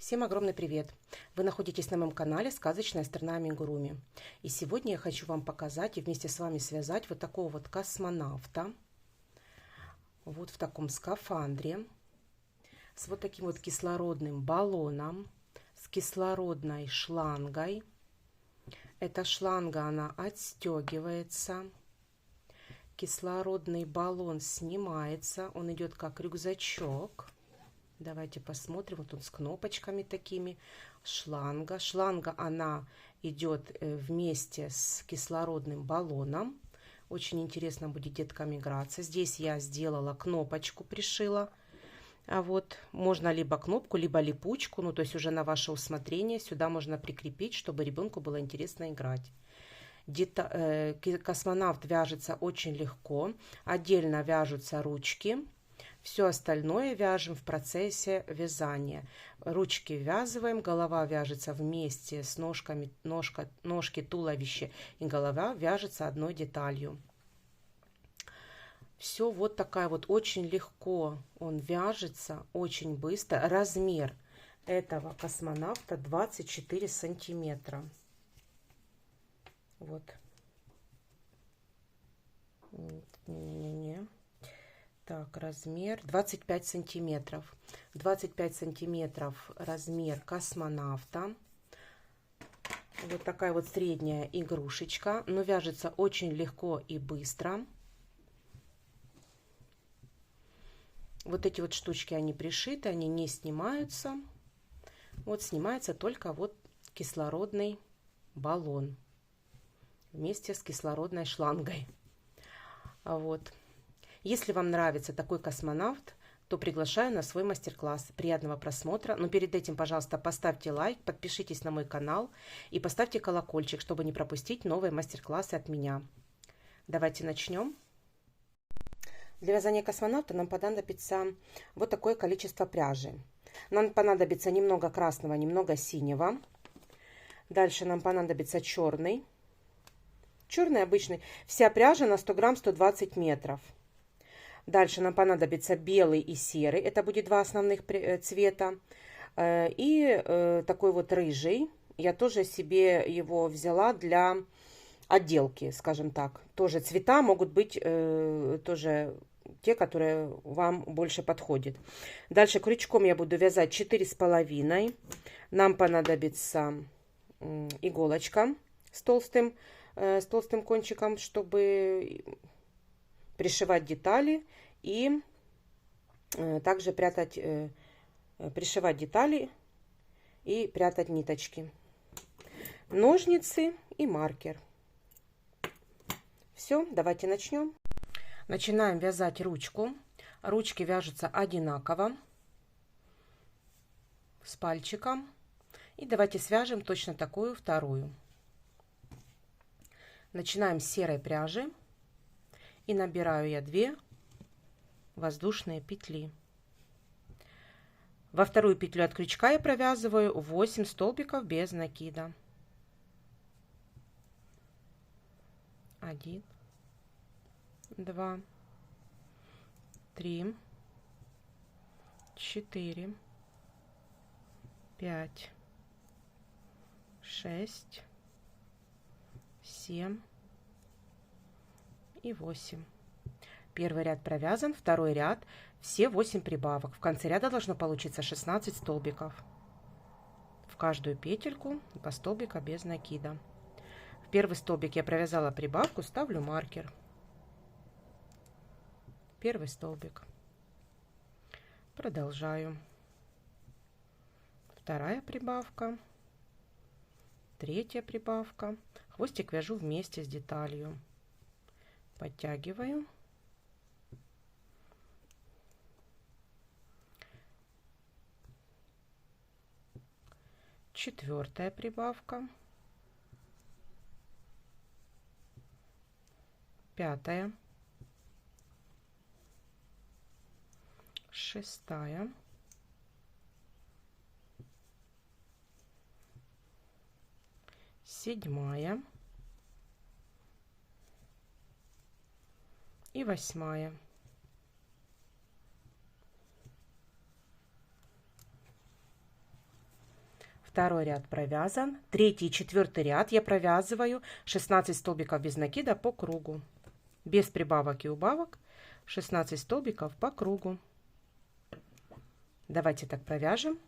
Всем огромный привет! Вы находитесь на моем канале «Сказочная страна амигуруми». И сегодня я хочу вам показать и вместе с вами связать вот такого вот космонавта. Вот в таком скафандре. С вот таким вот кислородным баллоном. С кислородной шлангой. Эта шланга, она отстегивается. Кислородный баллон снимается. Он идет как рюкзачок. Давайте посмотрим. Вот он с кнопочками такими. Шланга. Шланга, она идет вместе с кислородным баллоном. Очень интересно будет деткам играться. Здесь я сделала кнопочку, пришила. А вот можно либо кнопку, либо липучку. Ну, то есть уже на ваше усмотрение. Сюда можно прикрепить, чтобы ребенку было интересно играть. Космонавт вяжется очень легко. Отдельно вяжутся ручки. Все остальное вяжем в процессе вязания. Ручки ввязываем, голова вяжется вместе с ножками, ножки, туловище и голова вяжется одной деталью. Все вот такая вот, очень легко он вяжется, очень быстро. Размер этого космонавта 24 сантиметра. Вот. Не-не-не. Так, размер 25 сантиметров. 25 сантиметров размер космонавта. Вот такая вот средняя игрушечка. Но вяжется очень легко и быстро. Вот эти вот штучки, они пришиты, они не снимаются. Вот снимается только вот кислородный баллон вместе с кислородной шлангой. Вот. Если вам нравится такой космонавт, то приглашаю на свой мастер-класс. Приятного просмотра. Но перед этим, пожалуйста, поставьте лайк, подпишитесь на мой канал и поставьте колокольчик, чтобы не пропустить новые мастер-классы от меня. Давайте начнем. Для вязания космонавта нам понадобится вот такое количество пряжи. Нам понадобится немного красного, немного синего. Дальше нам понадобится черный. Черный обычный. Вся пряжа на 100 грамм 120 метров. Дальше нам понадобится белый и серый. Это будет два основных цвета. И такой вот рыжий. Я тоже себе его взяла для отделки, скажем так. Тоже цвета могут быть тоже те, которые вам больше подходят. Дальше крючком я буду вязать 4,5. Нам понадобится иголочка с толстым кончиком, чтобы пришивать детали и также пришивать детали и прятать ниточки. Ножницы и маркер. Все, давайте начнем. Начинаем вязать ручку. Ручки вяжутся одинаково с пальчиком. И давайте свяжем точно такую вторую. Начинаем с серой пряжи. И набираю я 2 воздушные петли. Во вторую петлю от крючка я провязываю 8 столбиков без накида. 1, 2, 3, 4, 5, 6, 7 и 8. Первый ряд провязан, второй ряд все 8 прибавок. В конце ряда должно получиться 16 столбиков. В каждую петельку по столбика без накида. В первый столбик я провязала прибавку, ставлю маркер. Первый столбик. Продолжаю. Вторая прибавка. Третья прибавка. Хвостик вяжу вместе с деталью. Подтягиваю. Четвертая прибавка. Пятая. Шестая. Седьмая. И 8. Второй ряд провязан. Третий и четвертый ряд я провязываю 16 столбиков без накида по кругу. Без прибавок и убавок 16 столбиков по кругу. Давайте так провяжем.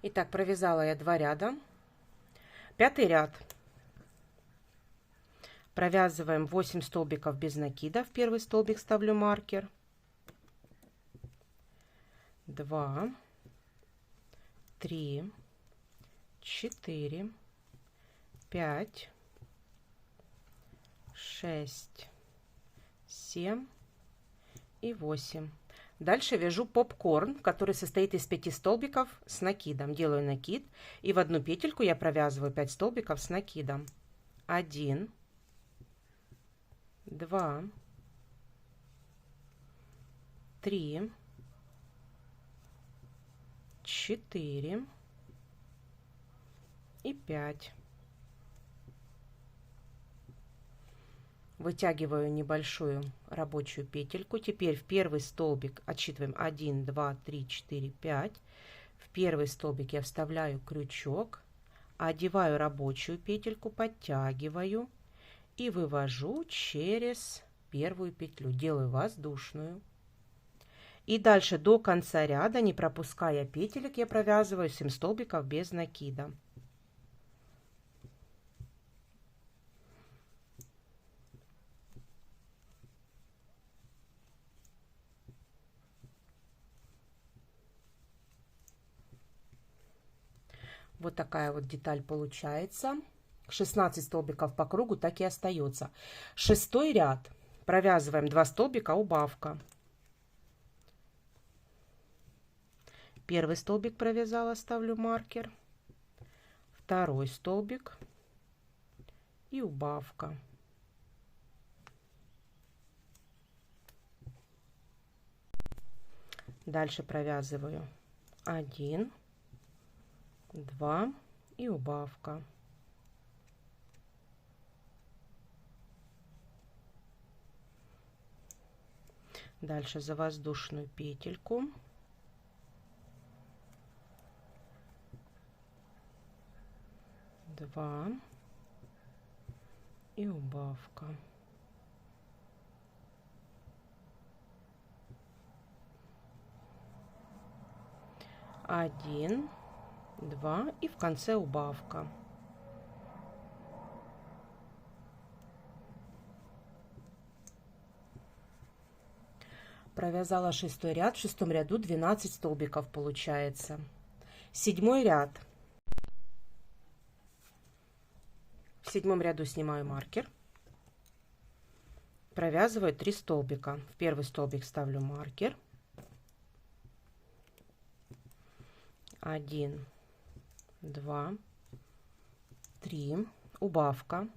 Итак, провязала я 2 ряда. Пятый ряд. Провязываем 8 столбиков без накида. В первый столбик ставлю маркер. 2, 3, 4, 5, 6, 7 и 8. Дальше вяжу попкорн, который состоит из 5 столбиков с накидом. Делаю накид, и в одну петельку я провязываю 5 столбиков с накидом. 1, 2, 3, 4 и 5. Вытягиваю небольшую рабочую петельку. Теперь в первый столбик отсчитываем 1, 2, 3, 4, 5. В первый столбик я вставляю крючок, одеваю рабочую петельку, подтягиваю и вывожу через первую петлю. Делаю воздушную. И дальше до конца ряда, не пропуская петелек, я провязываю 7 столбиков без накида. Вот такая вот деталь получается. 16 столбиков по кругу так и остается. Шестой ряд. Провязываем 2 столбика, убавка. Первый столбик провязала, ставлю маркер. Второй столбик и убавка. Дальше провязываю 1, 2 и убавка. Дальше за воздушную петельку. Два и убавка. Один, 2 и в конце убавка. Провязала шестой ряд. В шестом ряду 12 столбиков получается. Седьмой ряд. В седьмом ряду снимаю маркер. Провязываю 3 столбика. В первый столбик ставлю маркер. 1, 2, 3, убавка.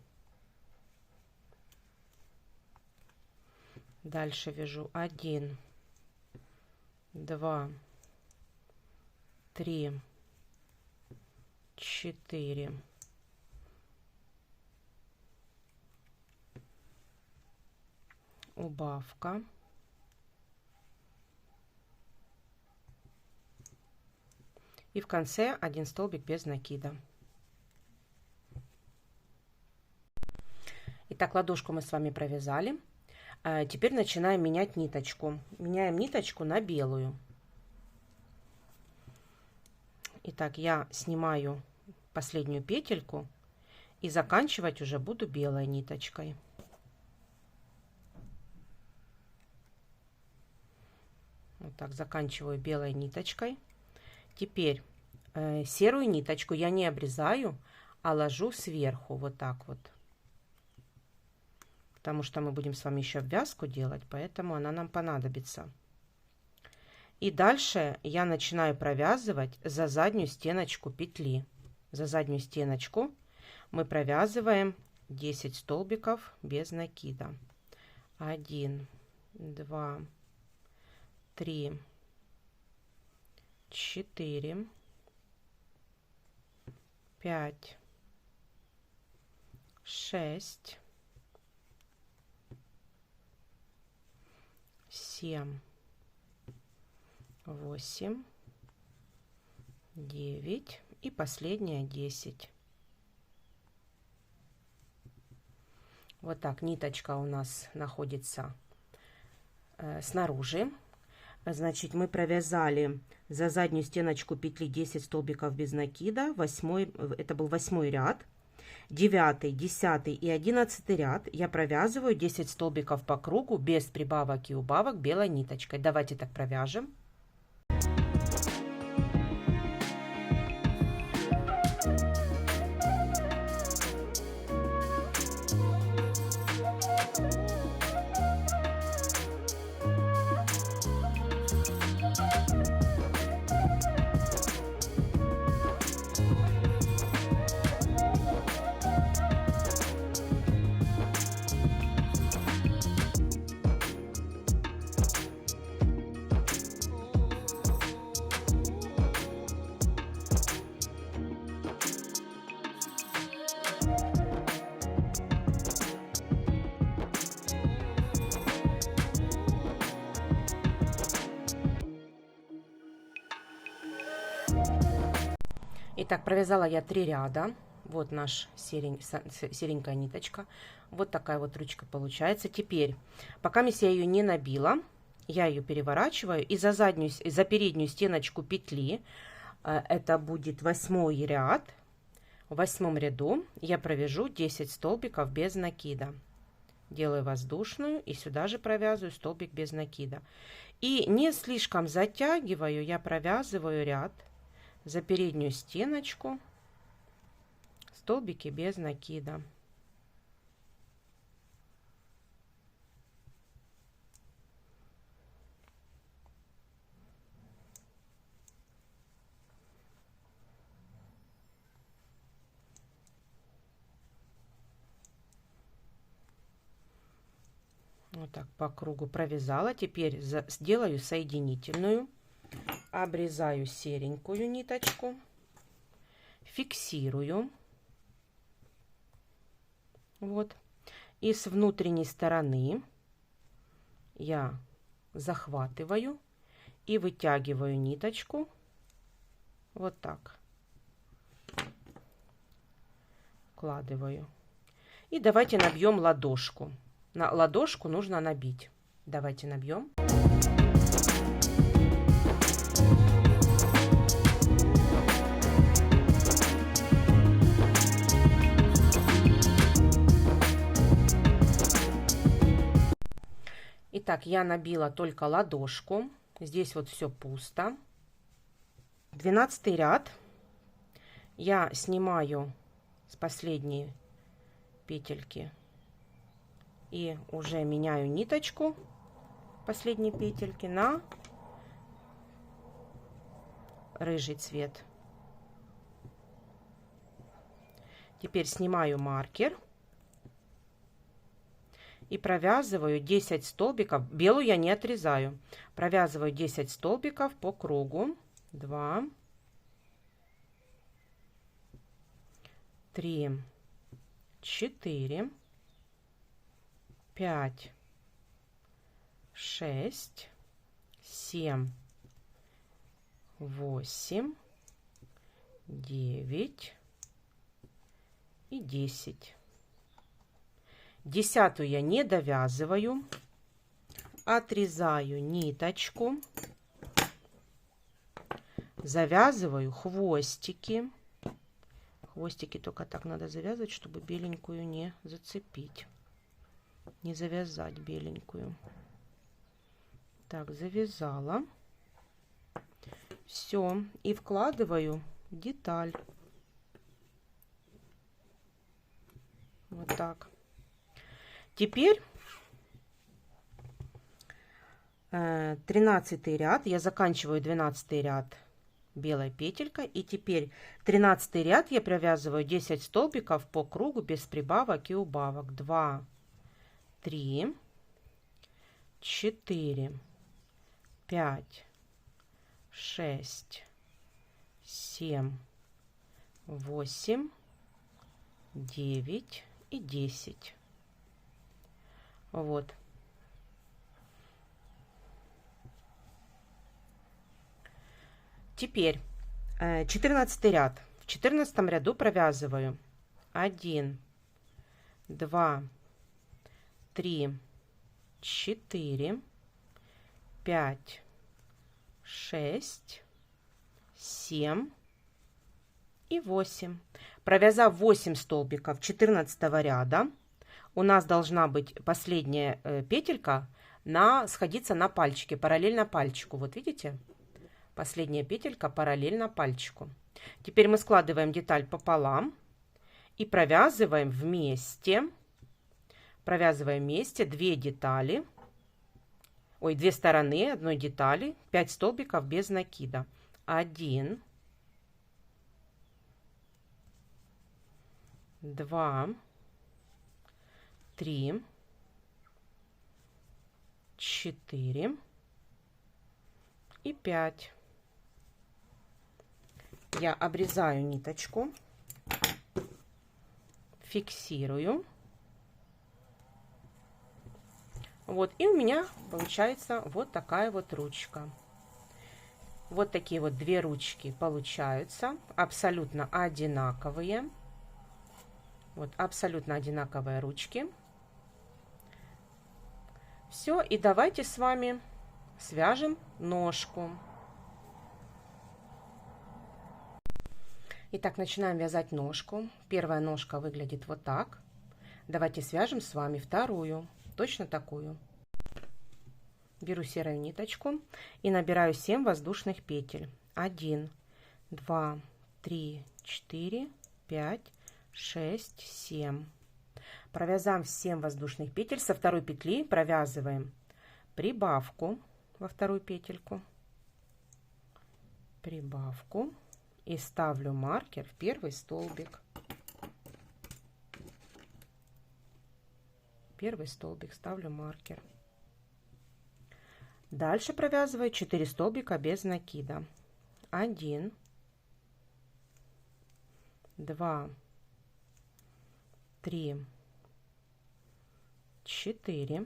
Дальше вяжу 1, 2, 3, 4, 'убавка. И в конце 1 столбик без накида. Итак, ладошку мы с вами провязали. Теперь начинаем менять ниточку. Меняем ниточку на белую. Итак, я снимаю последнюю петельку и заканчивать уже буду белой ниточкой. Вот так заканчиваю белой ниточкой. Теперь серую ниточку я не обрезаю, а ложу сверху вот так вот. потому что мы будем с вами еще обвязку делать, поэтому она нам понадобится. И дальше я начинаю провязывать за заднюю стеночку петли. За заднюю стеночку мы провязываем 10 столбиков без накида. 1, 2, 3, 4, 5, 6, 7, 8, 9 и последняя 10. Вот так ниточка у нас находится снаружи. Значит, мы провязали за заднюю стеночку петли 10 столбиков без накида. 8, это был 8 ряд. 9, 10 и 11 ряд я провязываю 10 столбиков по кругу без прибавок и убавок белой ниточкой. Давайте так провяжем. Итак, провязала я 3 ряда. Вот наш серенькая ниточка. Вот такая вот ручка получается. Теперь, пока я ее не набила, я ее переворачиваю и за переднюю стеночку петли, это будет 8 ряд, в 8 ряду я провяжу 10 столбиков без накида. Делаю воздушную и сюда же провязываю столбик без накида. И не слишком затягиваю, я провязываю ряд за переднюю стеночку, столбики без накида. Вот так по кругу провязала. Теперь сделаю соединительную. Обрезаю серенькую ниточку, фиксирую, вот, и с внутренней стороны я захватываю и вытягиваю ниточку, вот так, вкладываю. И давайте набьем ладошку. На ладошку нужно набить. Давайте набьем. Итак, я набила только ладошку. Здесь вот все пусто. 12 ряд я снимаю с последней петельки и уже меняю ниточку последней петельки на рыжий цвет. Теперь снимаю маркер и провязываю 10 столбиков. Белую я не отрезаю. Провязываю 10 столбиков по кругу. 2, 3, 4, 5, 6, 7, 8, 9 и 10. 10-ю я не довязываю, отрезаю ниточку, завязываю хвостики. Хвостики только так надо завязывать, чтобы беленькую не зацепить, не завязать беленькую. Так, завязала. Все, и вкладываю деталь. Вот так. Теперь 13 ряд, я заканчиваю 12 ряд белой петелькой, и теперь 13 ряд я провязываю 10 столбиков по кругу без прибавок и убавок. 2, 3, 4, 5, 6, 7, 8, 9 и 10. Вот. Теперь 14 ряд. В 14 ряду провязываю 1, 2, 3, 4, 5, 6, 7 и 8. Провязав 8 столбиков 14 ряда, у нас должна быть последняя петелька сходиться на пальчике, параллельно пальчику. Вот видите? Последняя петелька параллельно пальчику. Теперь мы складываем деталь пополам и провязываем вместе 2 детали, ой, 2 стороны одной детали, 5 столбиков без накида. 1, 2, 3, 4 и 5. Я обрезаю ниточку, фиксирую. Вот, и у меня получается вот такая вот ручка. Вот такие вот 2 ручки получаются, абсолютно одинаковые. Вот, абсолютно одинаковые ручки. Все, и давайте с вами свяжем ножку. Итак, начинаем вязать ножку. Первая ножка выглядит вот так. Давайте свяжем с вами вторую, точно такую. Беру серую ниточку и набираю 7 воздушных петель. 1, 2, 3, 4, 5, 6, 7. Провязав 7 воздушных петель, со второй петли провязываем прибавку во вторую петельку, прибавку, и ставлю маркер в первый столбик. Первый столбик ставлю маркер. Дальше провязываю 4 столбика без накида. 1, 2, 3, 4.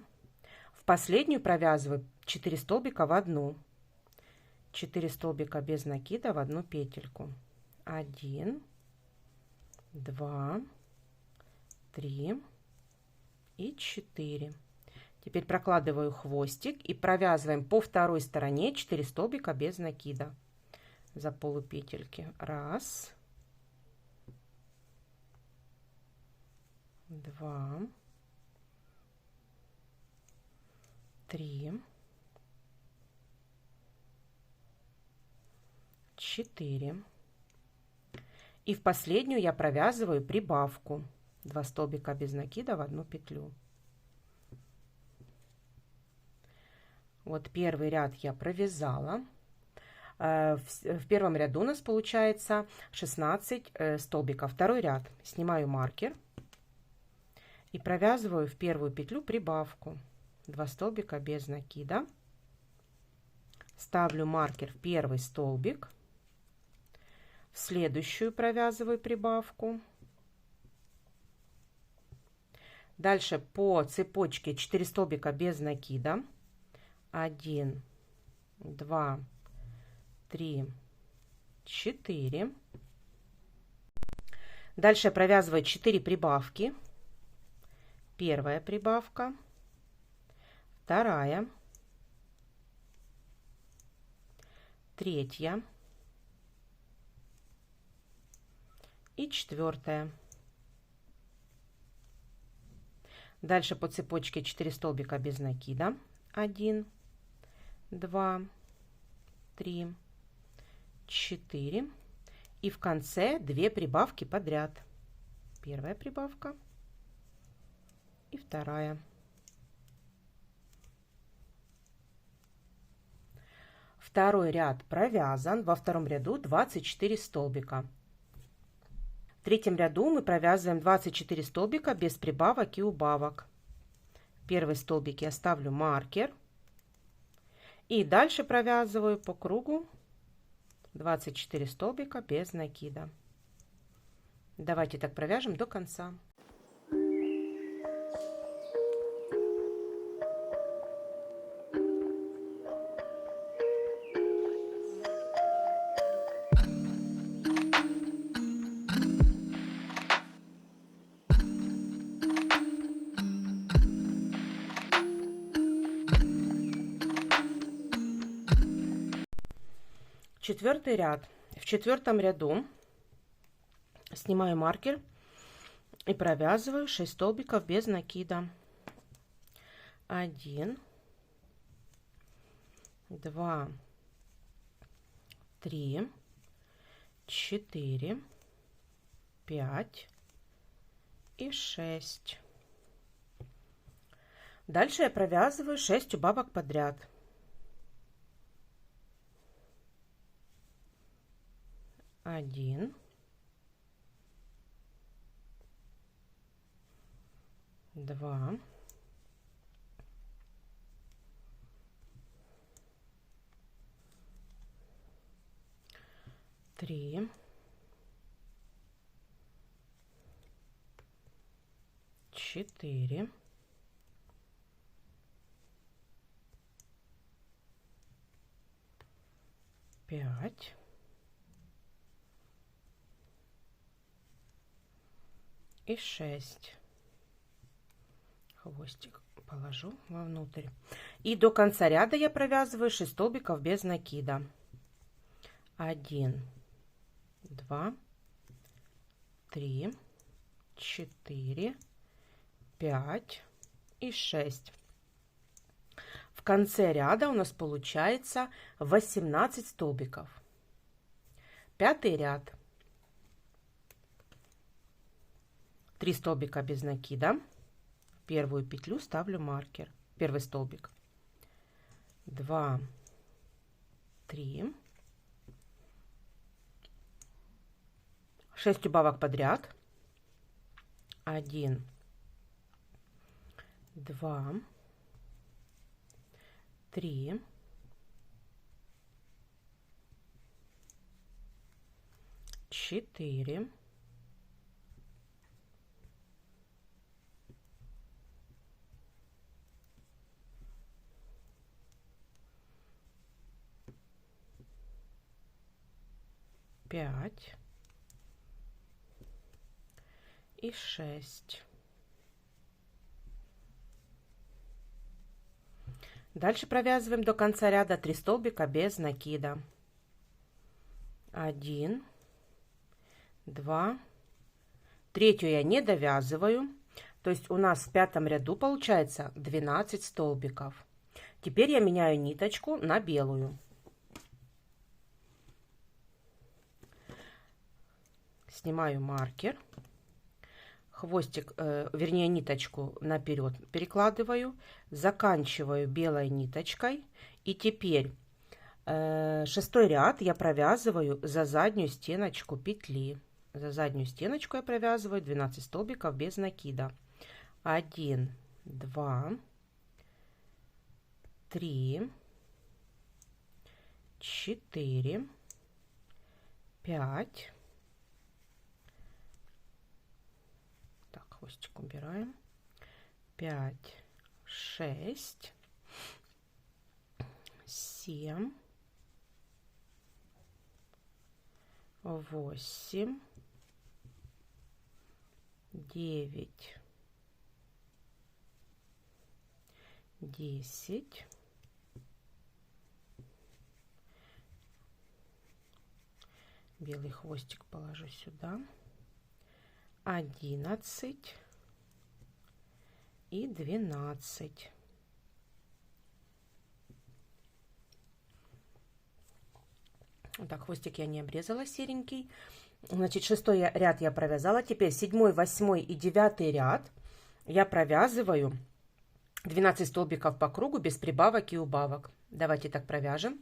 В последнюю провязываю 4 столбика в одну. 4 столбика без накида в одну петельку. 1, 2, 3 и 4. Теперь прокладываю хвостик и провязываем по второй стороне 4 столбика без накида за полупетельки. 1, 2, 3, 4. И в последнюю я провязываю прибавку. 2 столбика без накида в одну петлю. Вот первый ряд я провязала. В первом ряду у нас получается 16 столбиков. Второй ряд. Снимаю маркер и провязываю в первую петлю прибавку. 2 столбика без накида. Ставлю маркер в первый столбик. В следующую провязываю прибавку. Дальше по цепочке 4 столбика без накида. 1, 2, 3, 4. Дальше провязываю 4 прибавки. Первая прибавка, вторая, третья и четвертая. Дальше по цепочке 4 столбика без накида. 1, 2, 3, 4. И в конце 2 прибавки подряд. Первая прибавка, и вторая. Второй ряд провязан, во втором ряду 24 столбика. В третьем ряду мы провязываем 24 столбика без прибавок и убавок. Первый столбик я ставлю маркер и дальше провязываю по кругу 24 столбика без накида. Давайте так провяжем до конца. Четвертый ряд. В четвертом ряду снимаю маркер и провязываю 6 столбиков без накида. 1, 2, 3, 4, 5 и 6. Дальше я провязываю 6 убавок подряд. 1, 2, 3, 4, 5 и 6. Хвостик положу вовнутрь. И до конца ряда я провязываю 6 столбиков без накида. 1, 2, 3, 4, 5 и 6. В конце ряда у нас получается 18 столбиков. Пятый ряд. 3 столбика без накида. В первую петлю ставлю маркер. Первый столбик. 2, 3, 6 убавок подряд. 1, 2, 3, 4, 5 и 6. Дальше провязываем до конца ряда 3 столбика без накида. 1, 2, третью я не довязываю, то есть у нас в пятом ряду получается 12 столбиков. Теперь я меняю ниточку на белую. Снимаю маркер, хвостик, вернее ниточку наперед перекладываю, заканчиваю белой ниточкой. И теперь 6-й ряд я провязываю за заднюю стеночку петли. За заднюю стеночку я провязываю 12 столбиков без накида. 1, 2, 3, 4, 5. Хвостик убираем. 5, 6, 7, 8, 9, 10, 11 хвостик положу сюда. 11 и 12. Так, хвостик я не обрезала серенький. Значит, 6-й ряд я провязала. Теперь 7-й, 8-й и 9-й ряд я провязываю 12 столбиков по кругу без прибавок и убавок. Давайте так провяжем.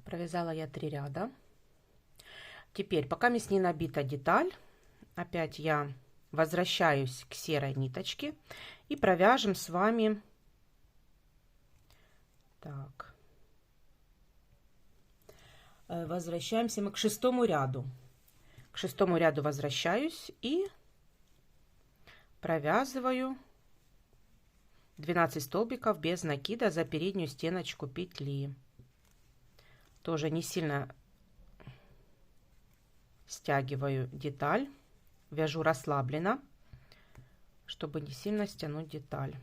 Провязала я 3 ряда. Теперь, пока мне не набита деталь, опять я возвращаюсь к серой ниточке и провяжем с вами. Так. Возвращаемся мы к 6-му ряду. К 6-му ряду возвращаюсь и провязываю 12 столбиков без накида за переднюю стеночку петли. Тоже не сильно стягиваю деталь, вяжу расслабленно, чтобы не сильно стянуть деталь.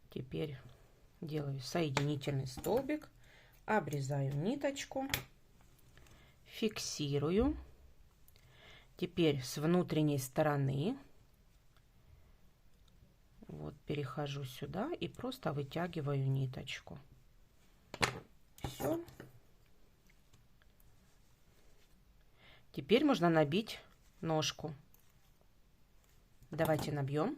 Теперь делаю соединительный столбик, обрезаю ниточку, фиксирую. Теперь с внутренней стороны вот перехожу сюда и просто вытягиваю ниточку. Все. Теперь можно набить ножку. Давайте набьем.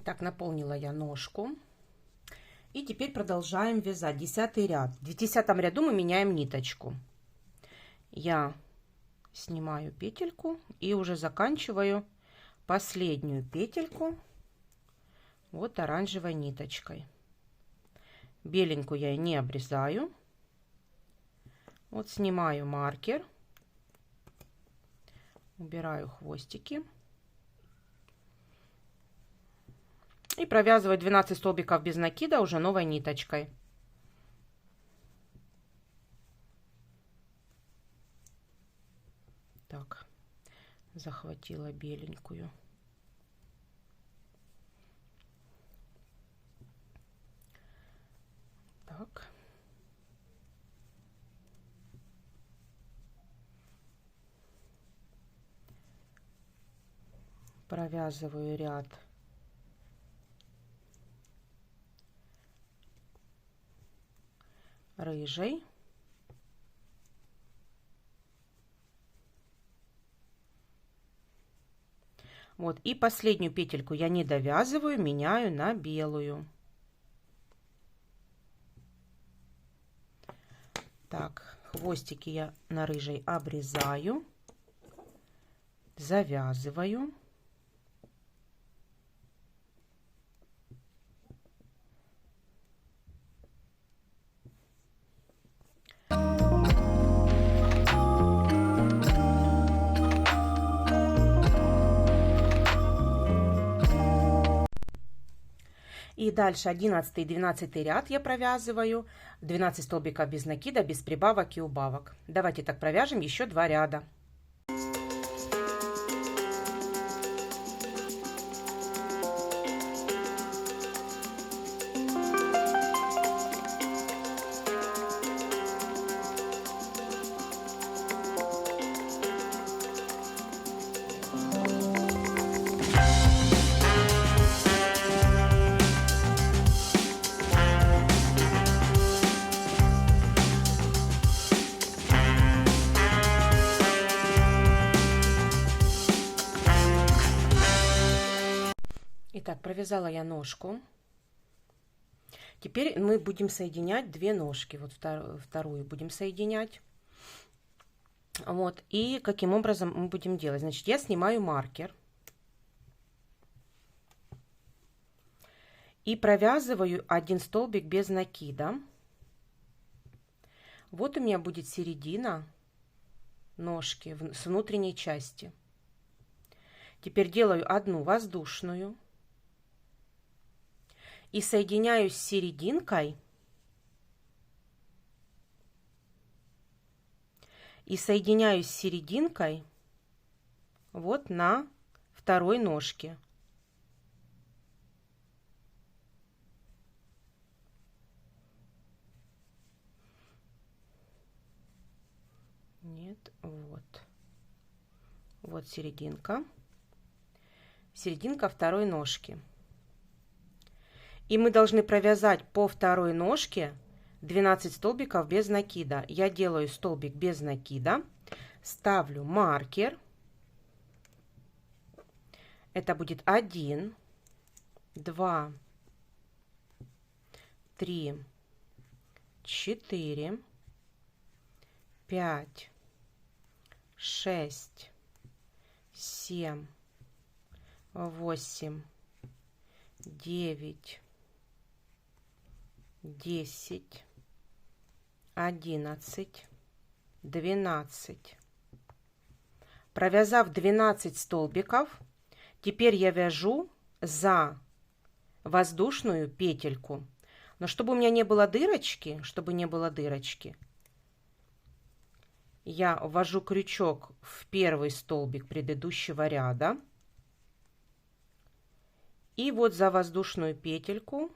Так, наполнила я ножку. И теперь продолжаем вязать 10 ряд. В 10 ряду мы меняем ниточку. Я снимаю петельку и уже заканчиваю последнюю петельку вот оранжевой ниточкой. Беленькую я не обрезаю. Вот снимаю маркер, убираю хвостики. И провязываю 12 столбиков без накида уже новой ниточкой. Так, захватила беленькую. Так. Провязываю ряд рыжей. Вот, и последнюю петельку я не довязываю, меняю на белую. Так, хвостики я на рыжей обрезаю, завязываю. И дальше 11 и 12 ряд я провязываю 12 столбиков без накида, без прибавок и убавок. Давайте так провяжем еще 2 ряда. Итак, провязала я ножку. Теперь мы будем соединять 2 ножки. Вот вторую будем соединять. Вот. И каким образом мы будем делать? Значит, я снимаю маркер. И провязываю 1 столбик без накида. Вот у меня будет середина ножки с внутренней части. Теперь делаю 1 воздушную. И соединяюсь с серединкой. И соединяюсь с серединкой вот на второй ножке. Нет, вот. Вот серединка. Серединка второй ножки. И мы должны провязать по второй ножке 12 столбиков без накида. Я делаю столбик без накида, ставлю маркер. Это будет 1, 2, 3, 4, 5, 6, 7, 8, 9, 10, 11, 12. Провязав 12 столбиков, теперь я вяжу за воздушную петельку. Но чтобы у меня не было дырочки, я ввожу крючок в первый столбик предыдущего ряда. И вот за воздушную петельку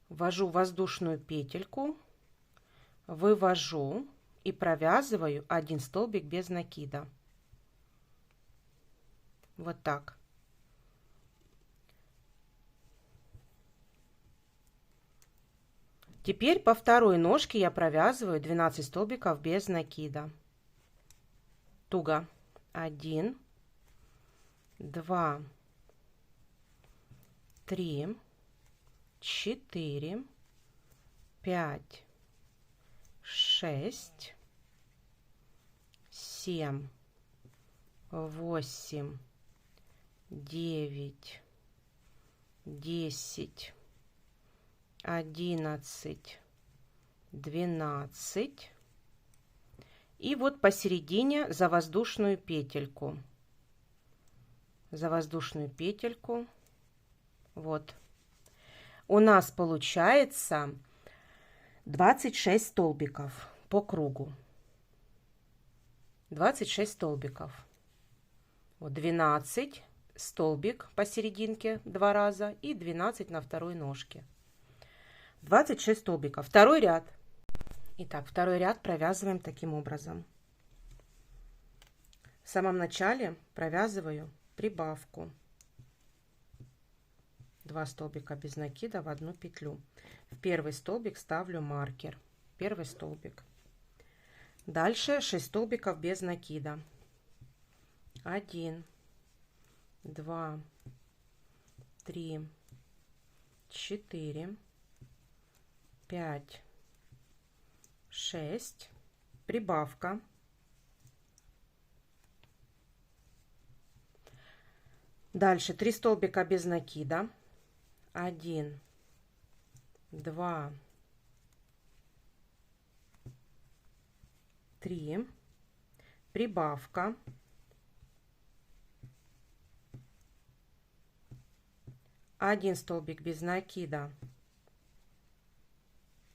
ввожу воздушную петельку, вывожу и провязываю 1 столбик без накида. Вот так. Теперь по второй ножке я провязываю 12 столбиков без накида. Туго. 1, 2, 3, 4, 5, 6, 7, 8, 9, 10, 11, 12. И вот посередине за воздушную петельку. За воздушную петельку. Вот. У нас получается 26 столбиков по кругу. 26 столбиков. Вот 12 столбик посерединке 2 раза и 12 на второй ножке. 26 столбиков. Второй ряд. Итак, второй ряд провязываем таким образом. В самом начале провязываю прибавку. 2 столбика без накида в 1 петлю. В первый столбик ставлю маркер. Первый столбик. Дальше 6 столбиков без накида. 1, 2, 3, 4, 5, 6. Прибавка. Дальше 3 столбика без накида. 1, 2, 3. Прибавка. 1 столбик без накида,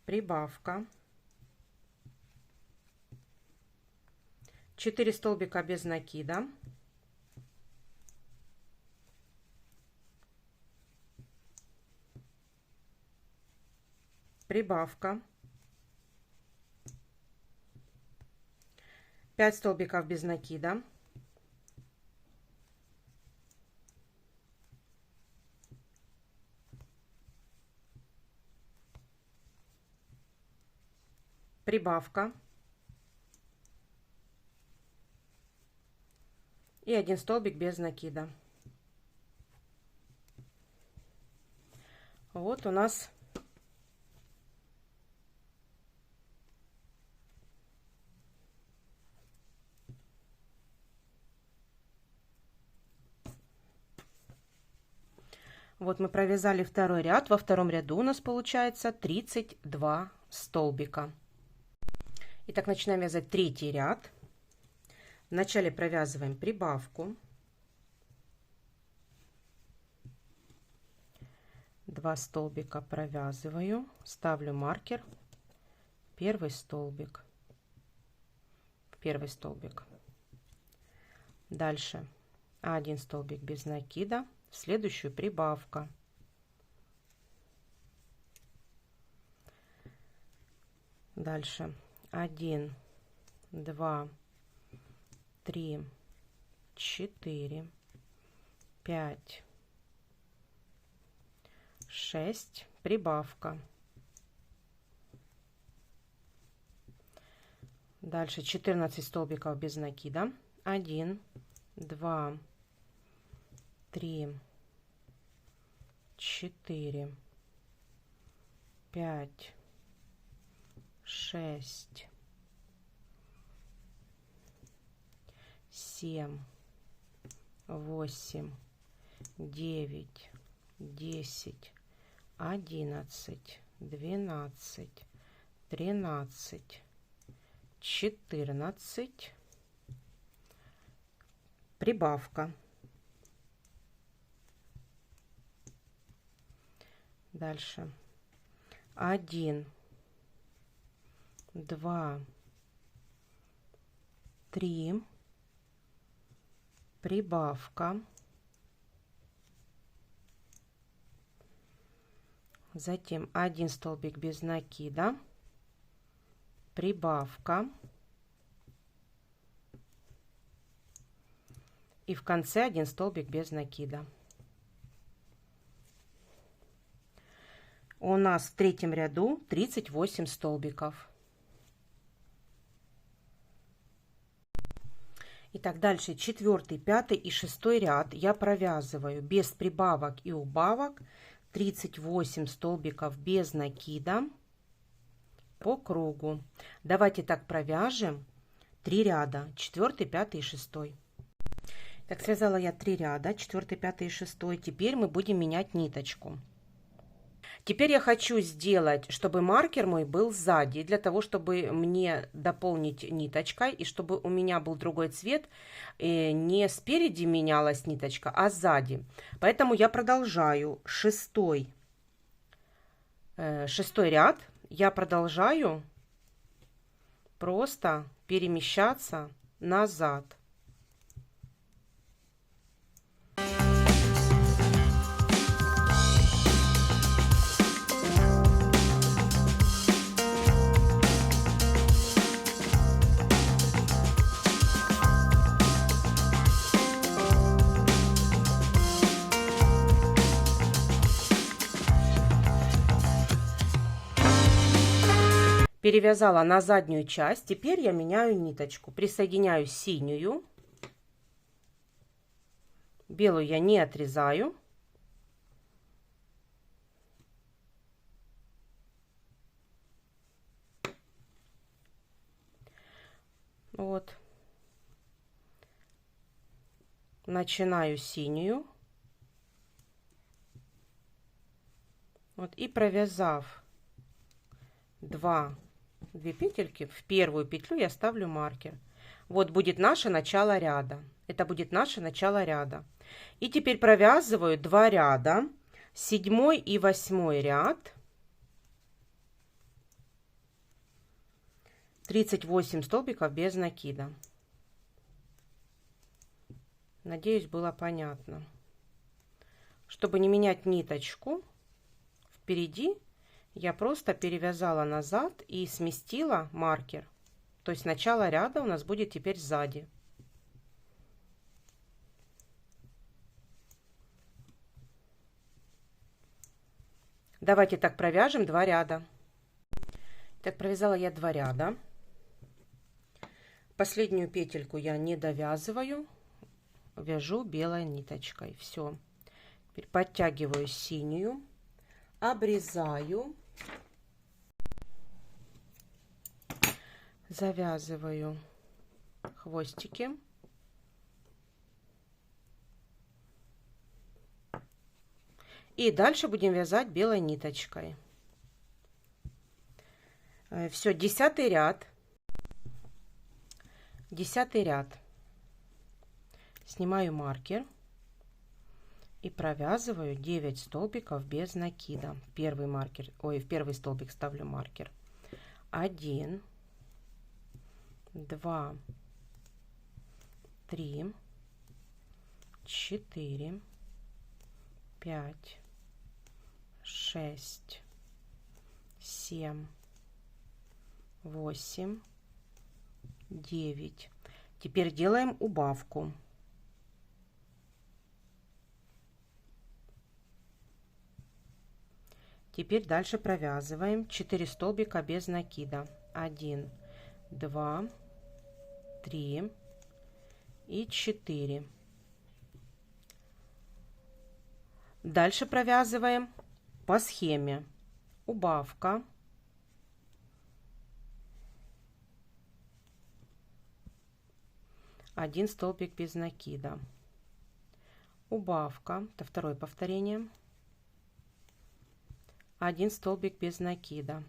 прибавка, 4 столбика без накида, прибавка, 5 столбиков без накида, прибавка и 1 столбик без накида. Вот у нас вот мы провязали второй ряд. Во втором ряду у нас получается 32 столбика. Итак, начинаем вязать третий ряд. Вначале провязываем прибавку, 2 столбика провязываю, ставлю маркер, первый столбик, дальше 1 столбик без накида, в следующую прибавка, дальше 1, 2, 3, 4, 5, 6, прибавка, дальше 14 столбиков без накида, 1, 2, 3, 4, 5, 6, 7, 8, 9, 10, 11, 12, 13, 14, прибавка. Дальше 1, 2, 3, прибавка, затем 1 столбик без накида, прибавка и в конце 1 столбик без накида. У нас в третьем ряду 38 столбиков. Итак, дальше 4, 5 и 6 ряд я провязываю без прибавок и убавок 38 столбиков без накида по кругу. Давайте так провяжем 3 ряда, 4, 5 и 6. Так, связала я 3 ряда, 4, 5 и 6. Теперь мы будем менять ниточку. Теперь я хочу сделать, чтобы маркер мой был сзади, для того, чтобы мне дополнить ниточкой, и чтобы у меня был другой цвет, не спереди менялась ниточка, а сзади. Поэтому я продолжаю шестой ряд, я продолжаю просто перемещаться назад. Перевязала на заднюю часть. Теперь я меняю ниточку. Присоединяю синюю. Белую я не отрезаю. Вот. Начинаю синюю. Вот, и провязав 2 петельки, в первую петлю я ставлю маркер. Вот будет наше начало ряда. Это будет наше начало ряда. И теперь провязываю 2 ряда 7 и 8 ряд. 38 столбиков без накида. Надеюсь, было понятно. Чтобы не менять ниточку впереди, я просто перевязала назад и сместила маркер. То есть начало ряда у нас будет теперь сзади. Давайте так провяжем 2 ряда. Так, провязала я 2 ряда. Последнюю петельку я не довязываю, вяжу белой ниточкой. Все. Теперь подтягиваю синюю, обрезаю, завязываю хвостики. И дальше будем вязать белой ниточкой. Все, 10 ряд. 10 ряд. Снимаю маркер и провязываю 9 столбиков без накида. Первый маркер, в первый столбик ставлю маркер. 1, 2, 3, 4, 5, 6, 7, 8, 9. Теперь делаем убавку. Теперь дальше провязываем 4 столбика без накида. 1, 2, 3 и 4. Дальше провязываем по схеме. Убавка. Один столбик без накида. Убавка. Это второе повторение. 1 столбик без накида.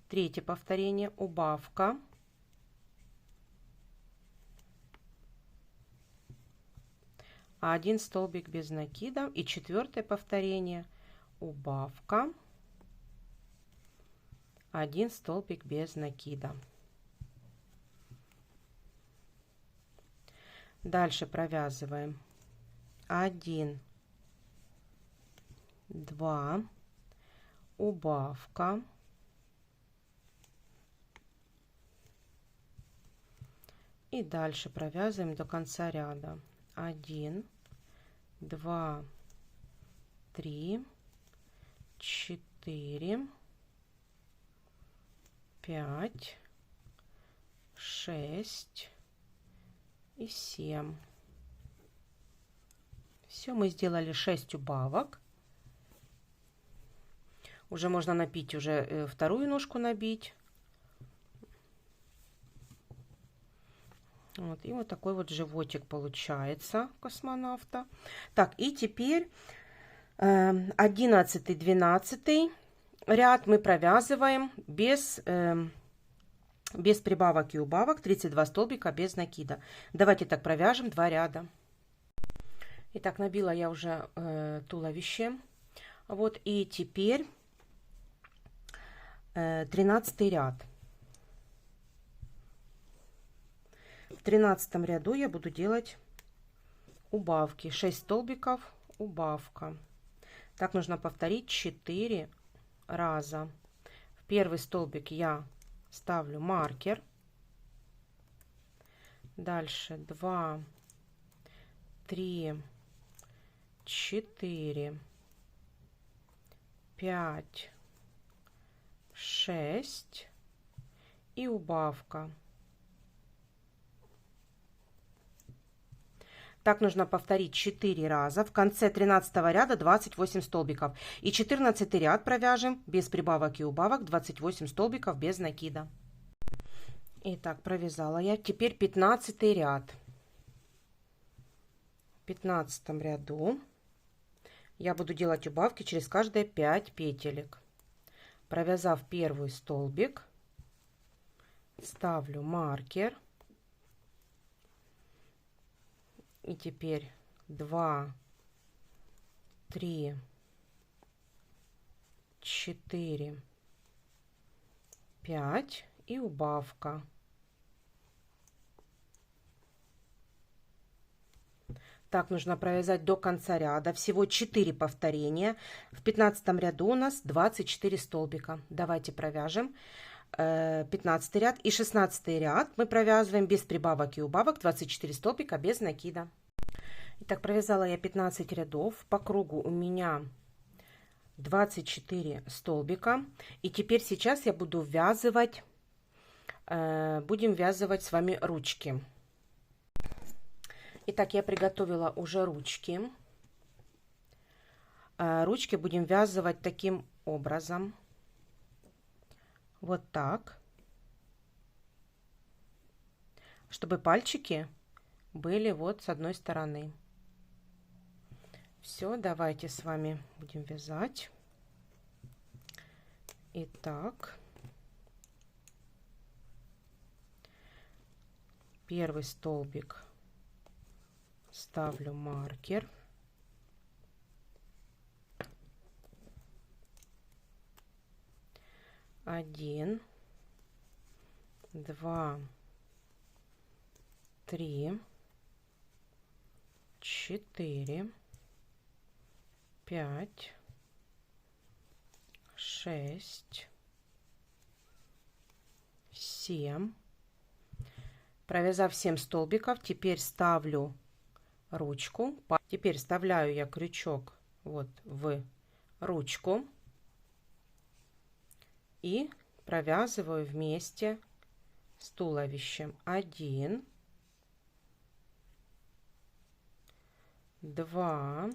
Третье повторение. Убавка. 1 столбик без накида. И четвертое повторение. Убавка. 1 столбик без накида. Дальше провязываем 1, 2, убавка, и дальше провязываем до конца ряда. 1, 2, 3, 4, 5, 6 и 7. Все, мы сделали 6 убавок. Уже можно набить, уже вторую ножку набить. Вот, и вот такой вот животик получается космонавта. Так, и теперь 11-12 ряд мы провязываем без прибавок и убавок, 32 столбика без накида. Давайте так провяжем 2 ряда. Итак, набила я уже туловище. Вот, и теперь 13 ряд. В 13 ряду я буду делать убавки. 6 столбиков, убавка. Так нужно повторить 4 раза. В первый столбик я ставлю маркер. Дальше 2, 3, 4, 5, 6 и убавка. Так нужно повторить 4 раза. В конце 13 ряда 28 столбиков. И 14 ряд провяжем без прибавок и убавок, 28 столбиков без накида. Итак, провязала я. Теперь 15 ряд. В 15 ряду я буду делать убавки через каждые 5 петелек. Провязав первый столбик, ставлю маркер. И теперь 2, 3, 4, 5 и убавка. Так нужно провязать до конца ряда. Всего 4 повторения. В 15 ряду у нас 24 столбика. Давайте провяжем 15 ряд и 16 ряд. Мы провязываем без прибавок и убавок 24 столбика без накида. Итак, провязала я 15 рядов. По кругу у меня 24 столбика. И теперь сейчас я буду ввязывать, будем ввязывать с вами ручки. Итак, я приготовила уже ручки. Ручки будем ввязывать таким образом. Вот так. Чтобы пальчики были вот с одной стороны. Все, давайте с вами будем вязать. Итак, первый столбик. Ставлю маркер. Один, два, три, 4, 5, 6, 7. Провязав 7 столбиков, теперь ставлю ручку. Теперь вставляю я крючок вот в ручку и провязываю вместе с туловищем. 1, 2,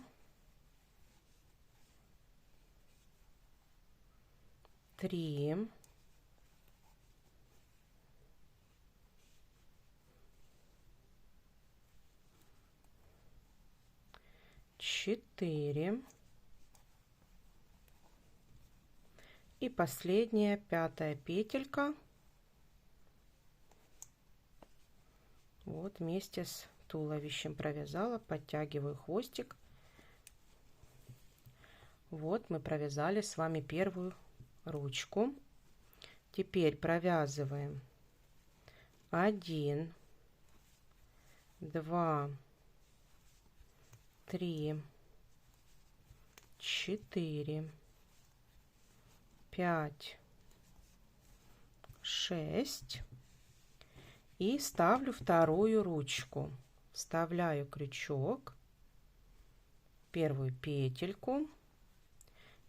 3, 4 и последняя, 5-я петелька. Вот вместе с туловищем провязала, подтягиваю хвостик. Вот мы провязали с вами первую ручку. Теперь провязываем 1, 2, 3, 4, 5, 6 и ставлю вторую ручку. Вставляю крючок, первую петельку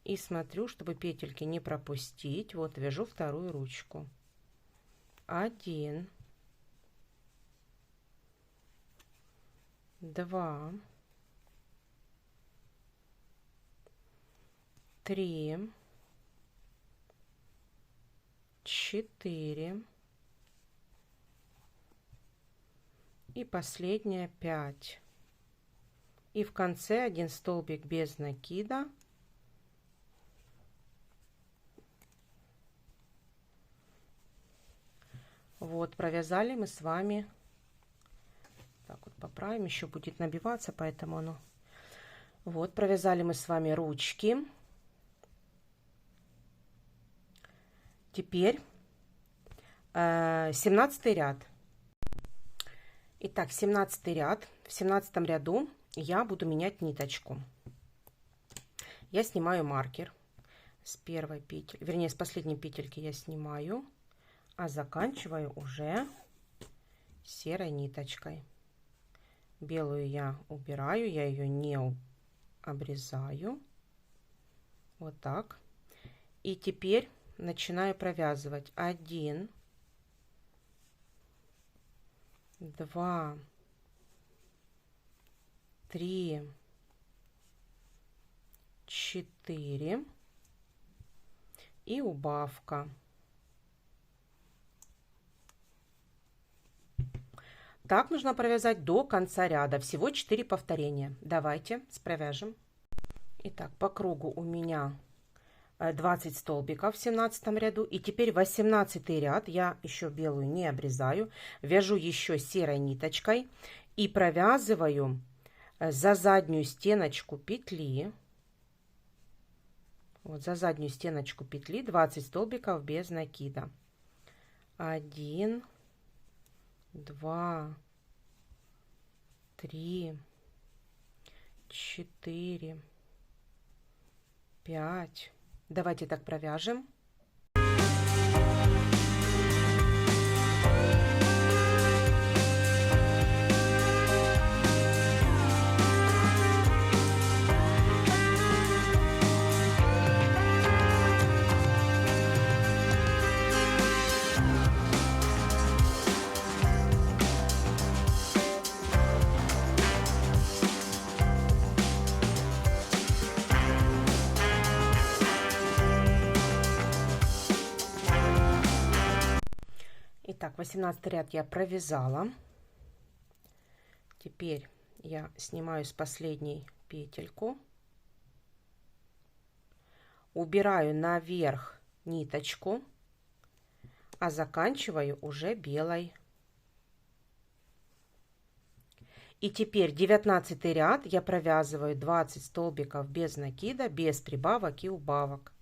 и смотрю, чтобы петельки не пропустить. Вот вяжу вторую ручку. 1, 2, 3, 4 и последняя 5. И в конце один столбик без накида. Вот, провязали мы с вами. Так вот поправим, еще будет набиваться, поэтому оно. Вот, провязали мы с вами ручки. Теперь 17 ряд. Итак, 17 ряд. В 17 ряду я буду менять ниточку. Я снимаю маркер с первой петли, вернее, с последней петельки я снимаю, а заканчиваю уже серой ниточкой. Белую я убираю, я ее не обрезаю. Вот так. И теперь начинаю провязывать 1, 2, 3, 4 и убавка. Так нужно провязать до конца ряда. Всего 4 повторения. Давайте провяжем. Итак, по кругу у меня 20 столбиков в 17 ряду. И теперь 18 ряд. Я еще белую не обрезаю. Вяжу еще серой ниточкой. И провязываю за заднюю стеночку петли. Вот за заднюю стеночку петли 20 столбиков без накида. 1, 2, 3, 4, 5. Давайте так провяжем. Итак, 18 ряд я провязала. Теперь я снимаю с последней петельку, убираю наверх ниточку, а заканчиваю уже белой. И теперь 19 ряд я провязываю 20 столбиков без накида, без прибавок и убавок.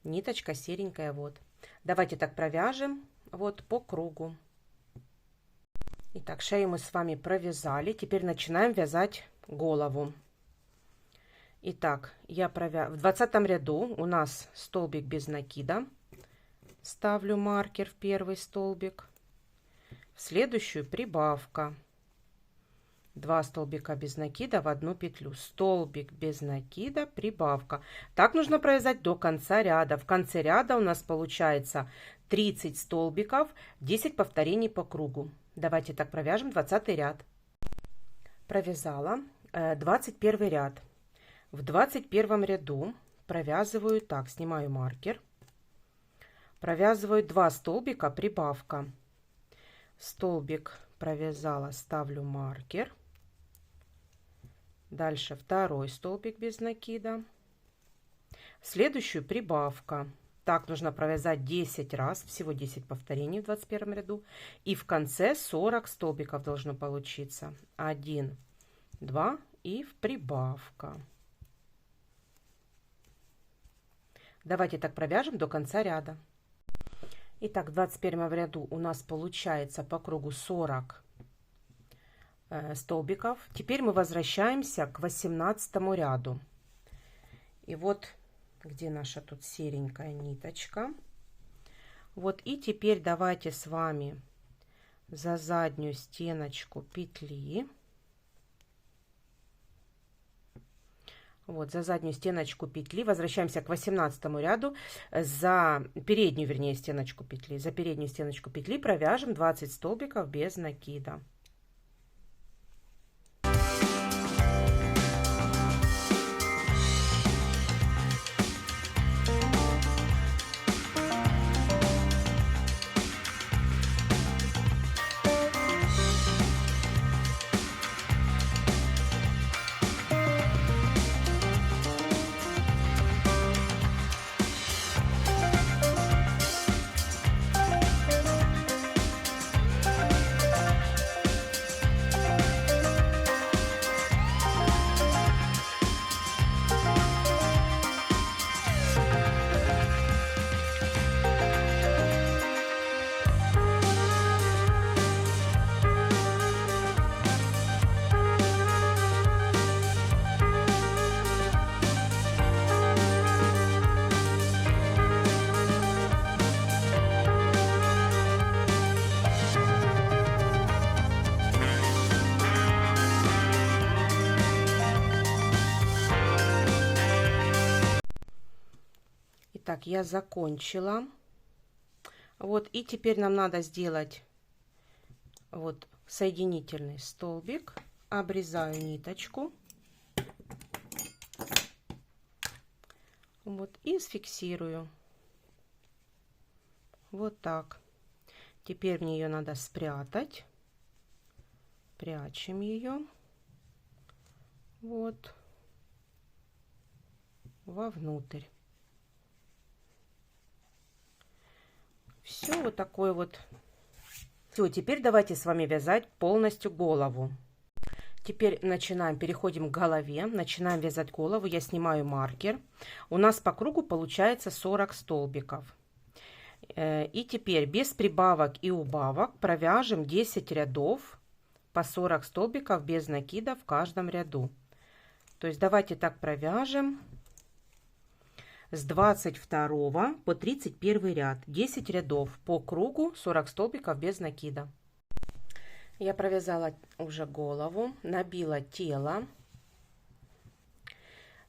Ниточка серенькая, вот. Давайте так провяжем вот по кругу. Итак, шею мы с вами провязали. Теперь начинаем вязать голову. Итак, в 20 ряду у нас столбик без накида. Ставлю маркер в первый столбик. В следующую прибавка. 2 столбика без накида в одну петлю. Столбик без накида, прибавка. Так нужно провязать до конца ряда. В конце ряда у нас получается 30 столбиков, 10 повторений по кругу. Давайте так провяжем 20 ряд. Провязала 21 ряд. В 21 ряду провязываю так, снимаю маркер. Провязываю 2 столбика, прибавка. Столбик провязала, ставлю маркер. Дальше второй столбик без накида. В следующую прибавка. Так нужно провязать 10 раз, всего 10 повторений в 21 ряду. И в конце 40 столбиков должно получиться. 1, 2 и в прибавка. Давайте так провяжем до конца ряда. Итак, в 21 ряду у нас получается по кругу 40 столбиков. Теперь мы возвращаемся к 18 ряду. И вот где наша тут серенькая ниточка. Вот и теперь давайте с вами за заднюю стеночку петли. Вот за заднюю стеночку петли возвращаемся к 18 ряду, за переднюю, вернее, стеночку петли. За переднюю стеночку петли провяжем 20 столбиков без накида. Итак, я закончила. Вот, и теперь нам надо сделать вот соединительный столбик. Обрезаю ниточку. Вот, и сфиксирую. Вот так. Теперь мне ее надо спрятать. Прячем ее. Вот. Вовнутрь. Все, вот такой вот. Все, теперь давайте с вами вязать полностью голову. Теперь переходим к голове, начинаем вязать голову. Я снимаю маркер. У нас по кругу получается 40 столбиков. И теперь без прибавок и убавок провяжем 10 рядов по 40 столбиков без накида в каждом ряду. То есть давайте так провяжем с 22 по 31 ряд. 10 рядов по кругу, 40 столбиков без накида. Я провязала уже голову, набила тело.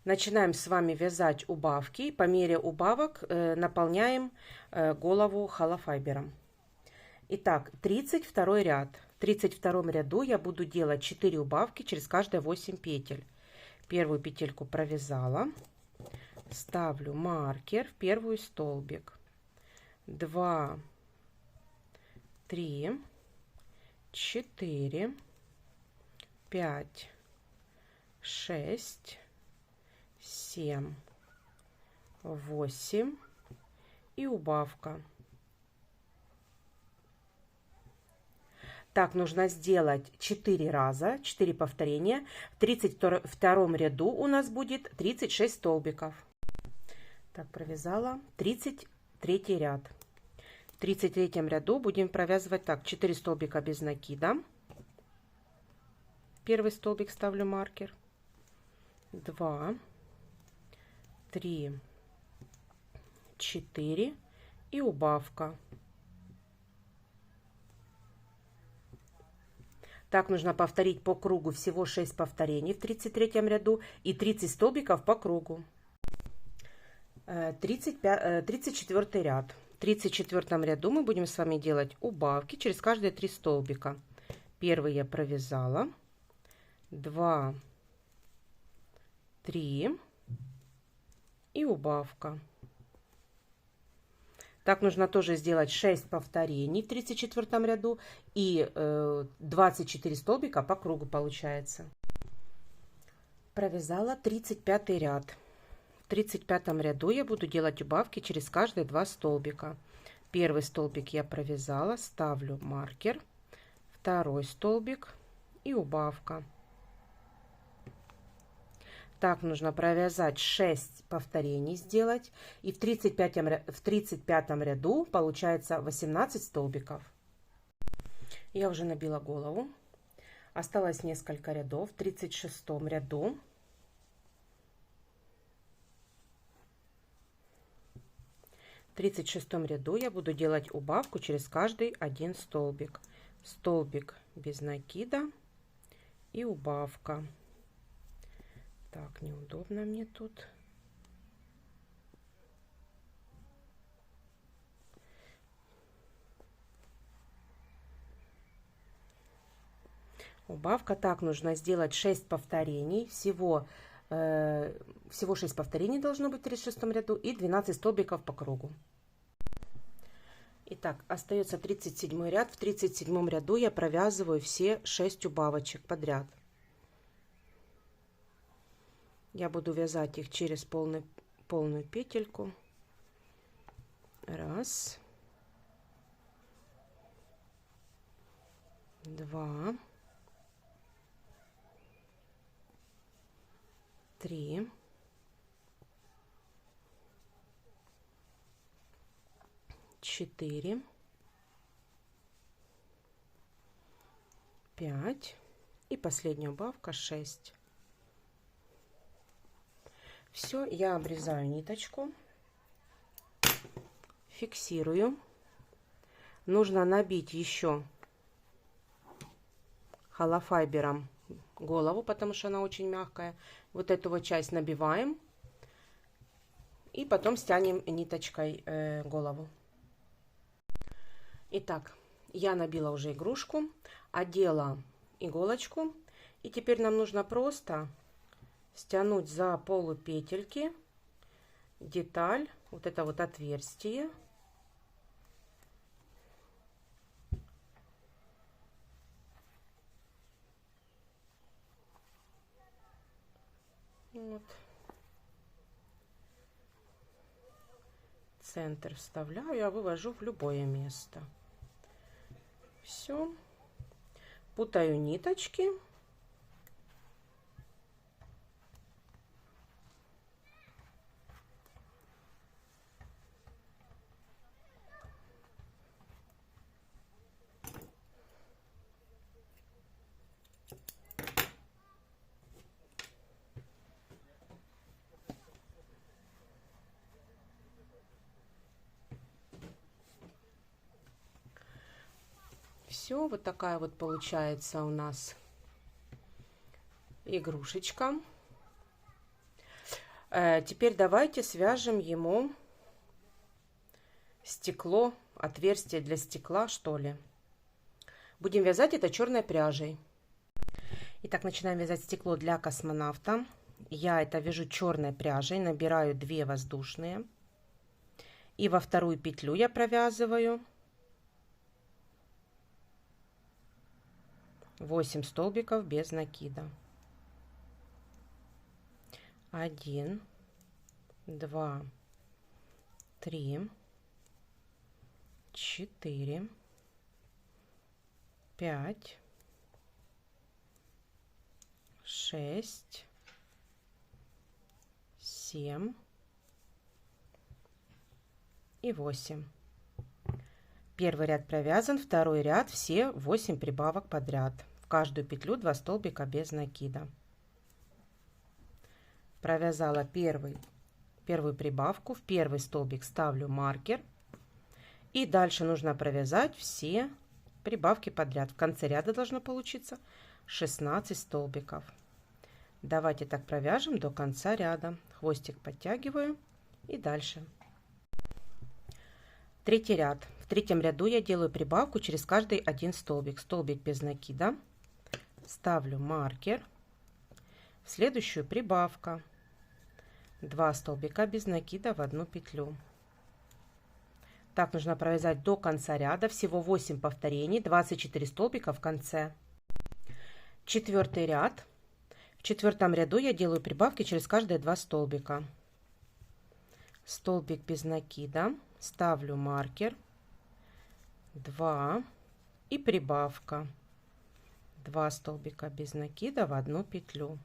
Начинаем с вами вязать убавки. По мере убавок наполняем голову холофайбером. Итак, 32 ряд. В 32 ряду я буду делать 4 убавки через каждые 8 петель. Первую петельку провязала. Ставлю маркер в первый столбик. 2, 3, 4, 5, 6, 7, 8 и убавка. Так нужно сделать 4 раза, 4 повторения. В 32 ряду у нас будет 36 столбиков. Так, провязала 33 ряд. В 33 ряду будем провязывать так: 4 столбика без накида. Первый столбик ставлю маркер. 2, 3, 4 и убавка. Так нужно повторить по кругу всего 6 повторений в 33 ряду и 30 столбиков по кругу. 34 ряд. В 34 ряду мы будем с вами делать убавки через каждые 3 столбика. Первый я провязала. 2, 3 и убавка. Так нужно тоже сделать 6 повторений в 34 ряду и 24 столбика по кругу получается. Провязала 35 ряд. В 35 ряду я буду делать убавки через каждые 2 столбика. Первый столбик я провязала, ставлю маркер, второй столбик и убавка. Так нужно провязать 6 повторений сделать, и в 35 ряду получается 18 столбиков. Я уже набила голову, осталось несколько рядов. В 36 ряду я буду делать убавку через каждый один столбик. Столбик без накида и убавка. Так, неудобно мне тут. Убавка. Так, нужно сделать 6 повторений. Всего 6 повторений должно быть в 36 ряду и 12 столбиков по кругу. Итак, остается 37 ряд. В 37 ряду я провязываю все 6 убавочек подряд. Я буду вязать их через полную петельку. Раз, два, три, четыре, 5 и последняя убавка 6. Все, я обрезаю ниточку, фиксирую. Нужно набить еще холофайбером голову, потому что она очень мягкая. Вот эту вот часть набиваем и потом стянем ниточкой голову. Итак, я набила уже игрушку, одела иголочку, и теперь нам нужно просто стянуть за полупетельки деталь, вот это вот отверстие. Вот. Центр вставляю, я вывожу в любое место. Все. Путаю ниточки. Все, вот такая вот получается у нас игрушечка. Теперь давайте свяжем ему стекло, отверстие для стекла, что ли. Будем вязать это черной пряжей. Итак, начинаем вязать стекло для космонавта. Я это вяжу черной пряжей, набираю 2 воздушные. И во вторую петлю я провязываю 8 столбиков без накида. 1, 2, 3, 4, 5, 6, 7 и 8. Первый ряд провязан, второй ряд все 8 прибавок подряд. В каждую петлю 2 столбика без накида. Провязала первую прибавку, в первый столбик ставлю маркер. И дальше нужно провязать все прибавки подряд. В конце ряда должно получиться 16 столбиков. Давайте так провяжем до конца ряда. Хвостик подтягиваю и дальше. Третий ряд. В третьем ряду я делаю прибавку через каждый один столбик. Столбик без накида. Ставлю маркер. В следующую прибавка. 2 столбика без накида в одну петлю. Так нужно провязать до конца ряда. Всего 8 повторений, 24 столбика в конце. Четвертый ряд. В четвертом ряду я делаю прибавки через каждые 2 столбика. Столбик без накида. Ставлю маркер. 2 и прибавка. 2 столбика без накида в одну петлю.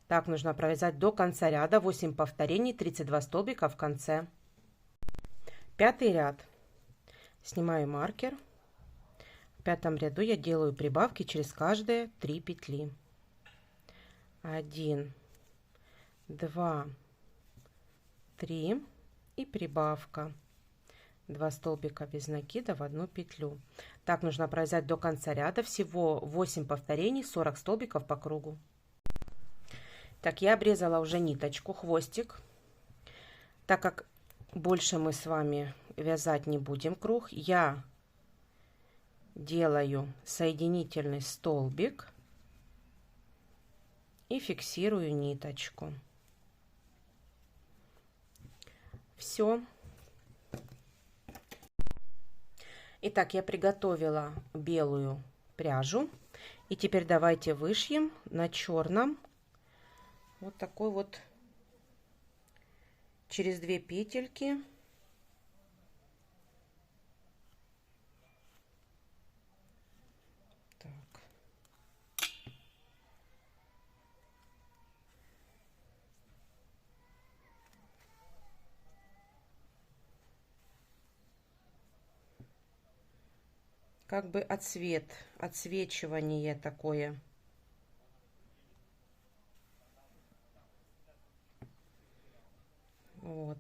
Так нужно провязать до конца ряда. 8 повторений, 32 столбика в конце. Пятый ряд. Снимаю маркер. В пятом ряду я делаю прибавки через каждые 3 петли. 1, 2, 3 и прибавка. 2 столбика без накида в одну петлю. Так нужно провязать до конца ряда. Всего 8 повторений, 40 столбиков по кругу. Так, я обрезала уже ниточку, хвостик. Так как больше мы с вами вязать не будем круг, я делаю соединительный столбик и фиксирую ниточку. Все. Итак, я приготовила белую пряжу. И теперь давайте вышьем на черном вот такой вот через 2 петельки. Так. Как бы отсвечивание такое. Вот.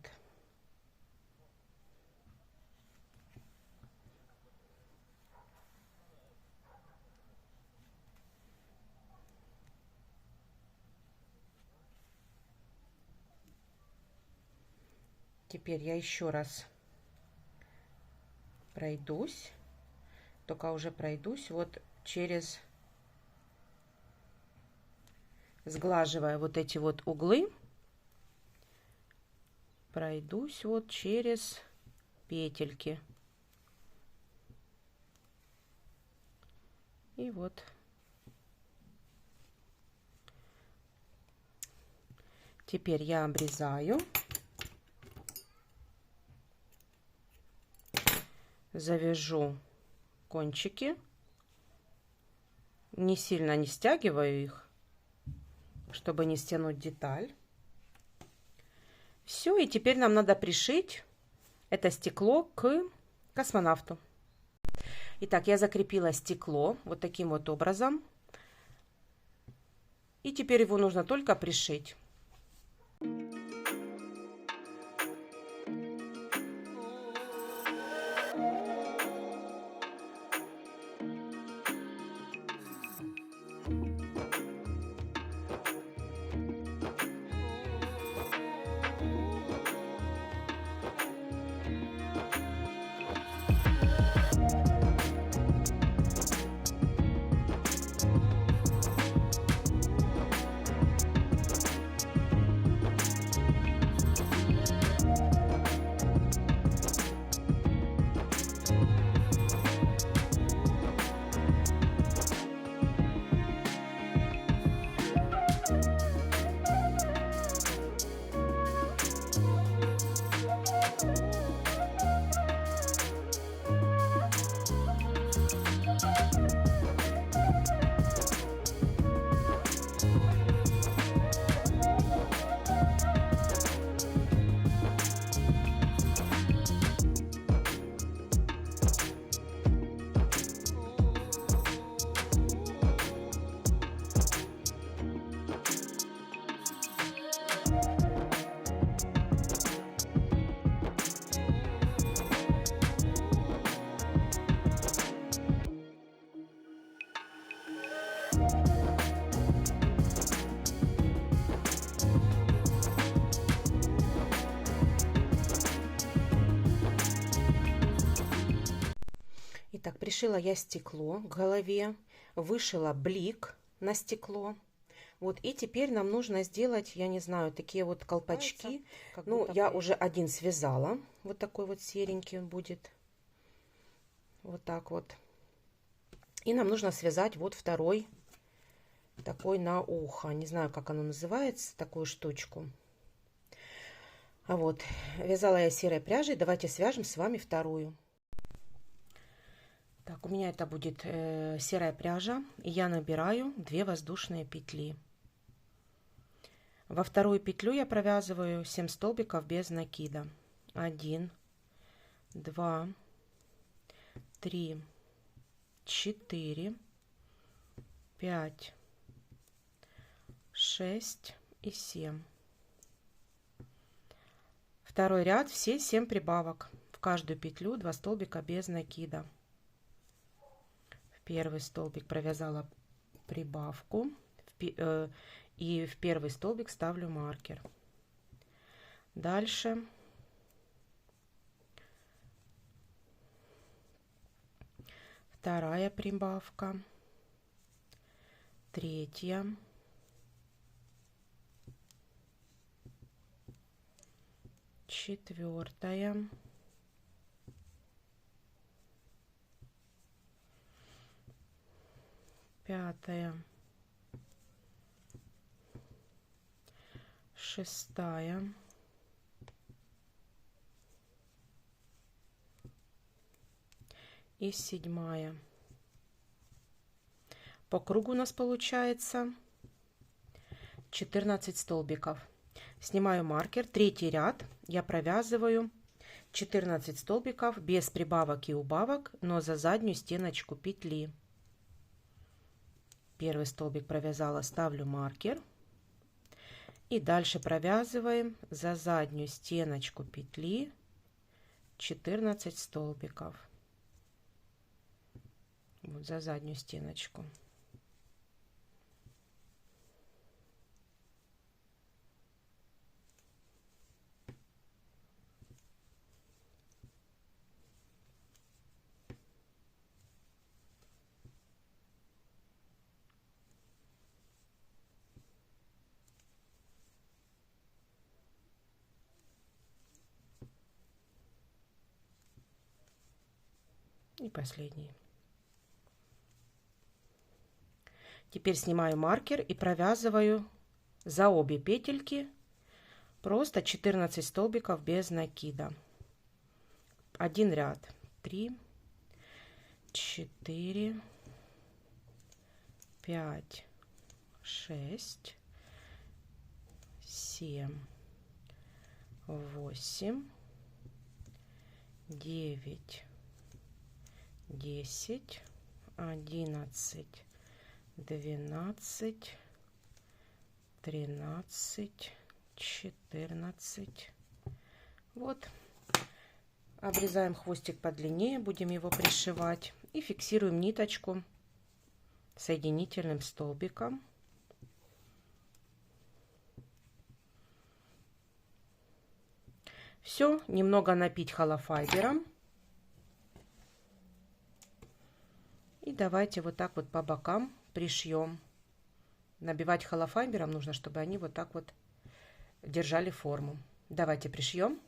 Теперь я еще раз пройдусь, только уже пройдусь вот через, сглаживая вот эти вот углы, пройдусь вот через петельки. И вот. Теперь я обрезаю. Завяжу кончики. Не сильно не стягиваю их, чтобы не стянуть деталь. Все, и теперь нам надо пришить это стекло к космонавту. Итак, я закрепила стекло вот таким вот образом. И теперь его нужно только пришить. Итак, пришила я стекло к голове, вышила блик на стекло. Вот, и теперь нам нужно сделать, я не знаю, такие вот колпачки. Ну, я уже один связала. Вот такой вот серенький он будет. Вот так вот. И нам нужно связать вот второй такой на ухо. Не знаю, как оно называется, такую штучку. А вот, вязала я серой пряжей. Давайте свяжем с вами вторую. Так, у меня это будет серая пряжа. И я набираю 2 воздушные петли. Во вторую петлю я провязываю 7 столбиков без накида. 1, 2, 3, 4, 5, 6 и 7. Второй ряд, все 7 прибавок. В каждую петлю 2 столбика без накида. В первый столбик провязала прибавку. И в первый столбик ставлю маркер. Дальше вторая прибавка, третья, четвертая, пятая, шестая, и седьмая. По кругу у нас получается 14 столбиков. Снимаю маркер, третий ряд я провязываю 14 столбиков без прибавок и убавок, но за заднюю стеночку петли. Первый столбик провязала, ставлю маркер. И дальше провязываем за заднюю стеночку петли 14 столбиков. Вот за заднюю стеночку. И последний. Теперь снимаю маркер и провязываю за обе петельки просто 14 столбиков без накида. Один ряд. 3, 4, 5, 6, 7, 8, 9, 10, 11, 12, 13, 14. Вот. Обрезаем хвостик подлиннее, будем его пришивать. И фиксируем ниточку соединительным столбиком. Все, немного напить холофайбером. И давайте вот так вот по бокам пришьем. Набивать холофайбером нужно, чтобы они вот так вот держали форму. Давайте пришьем.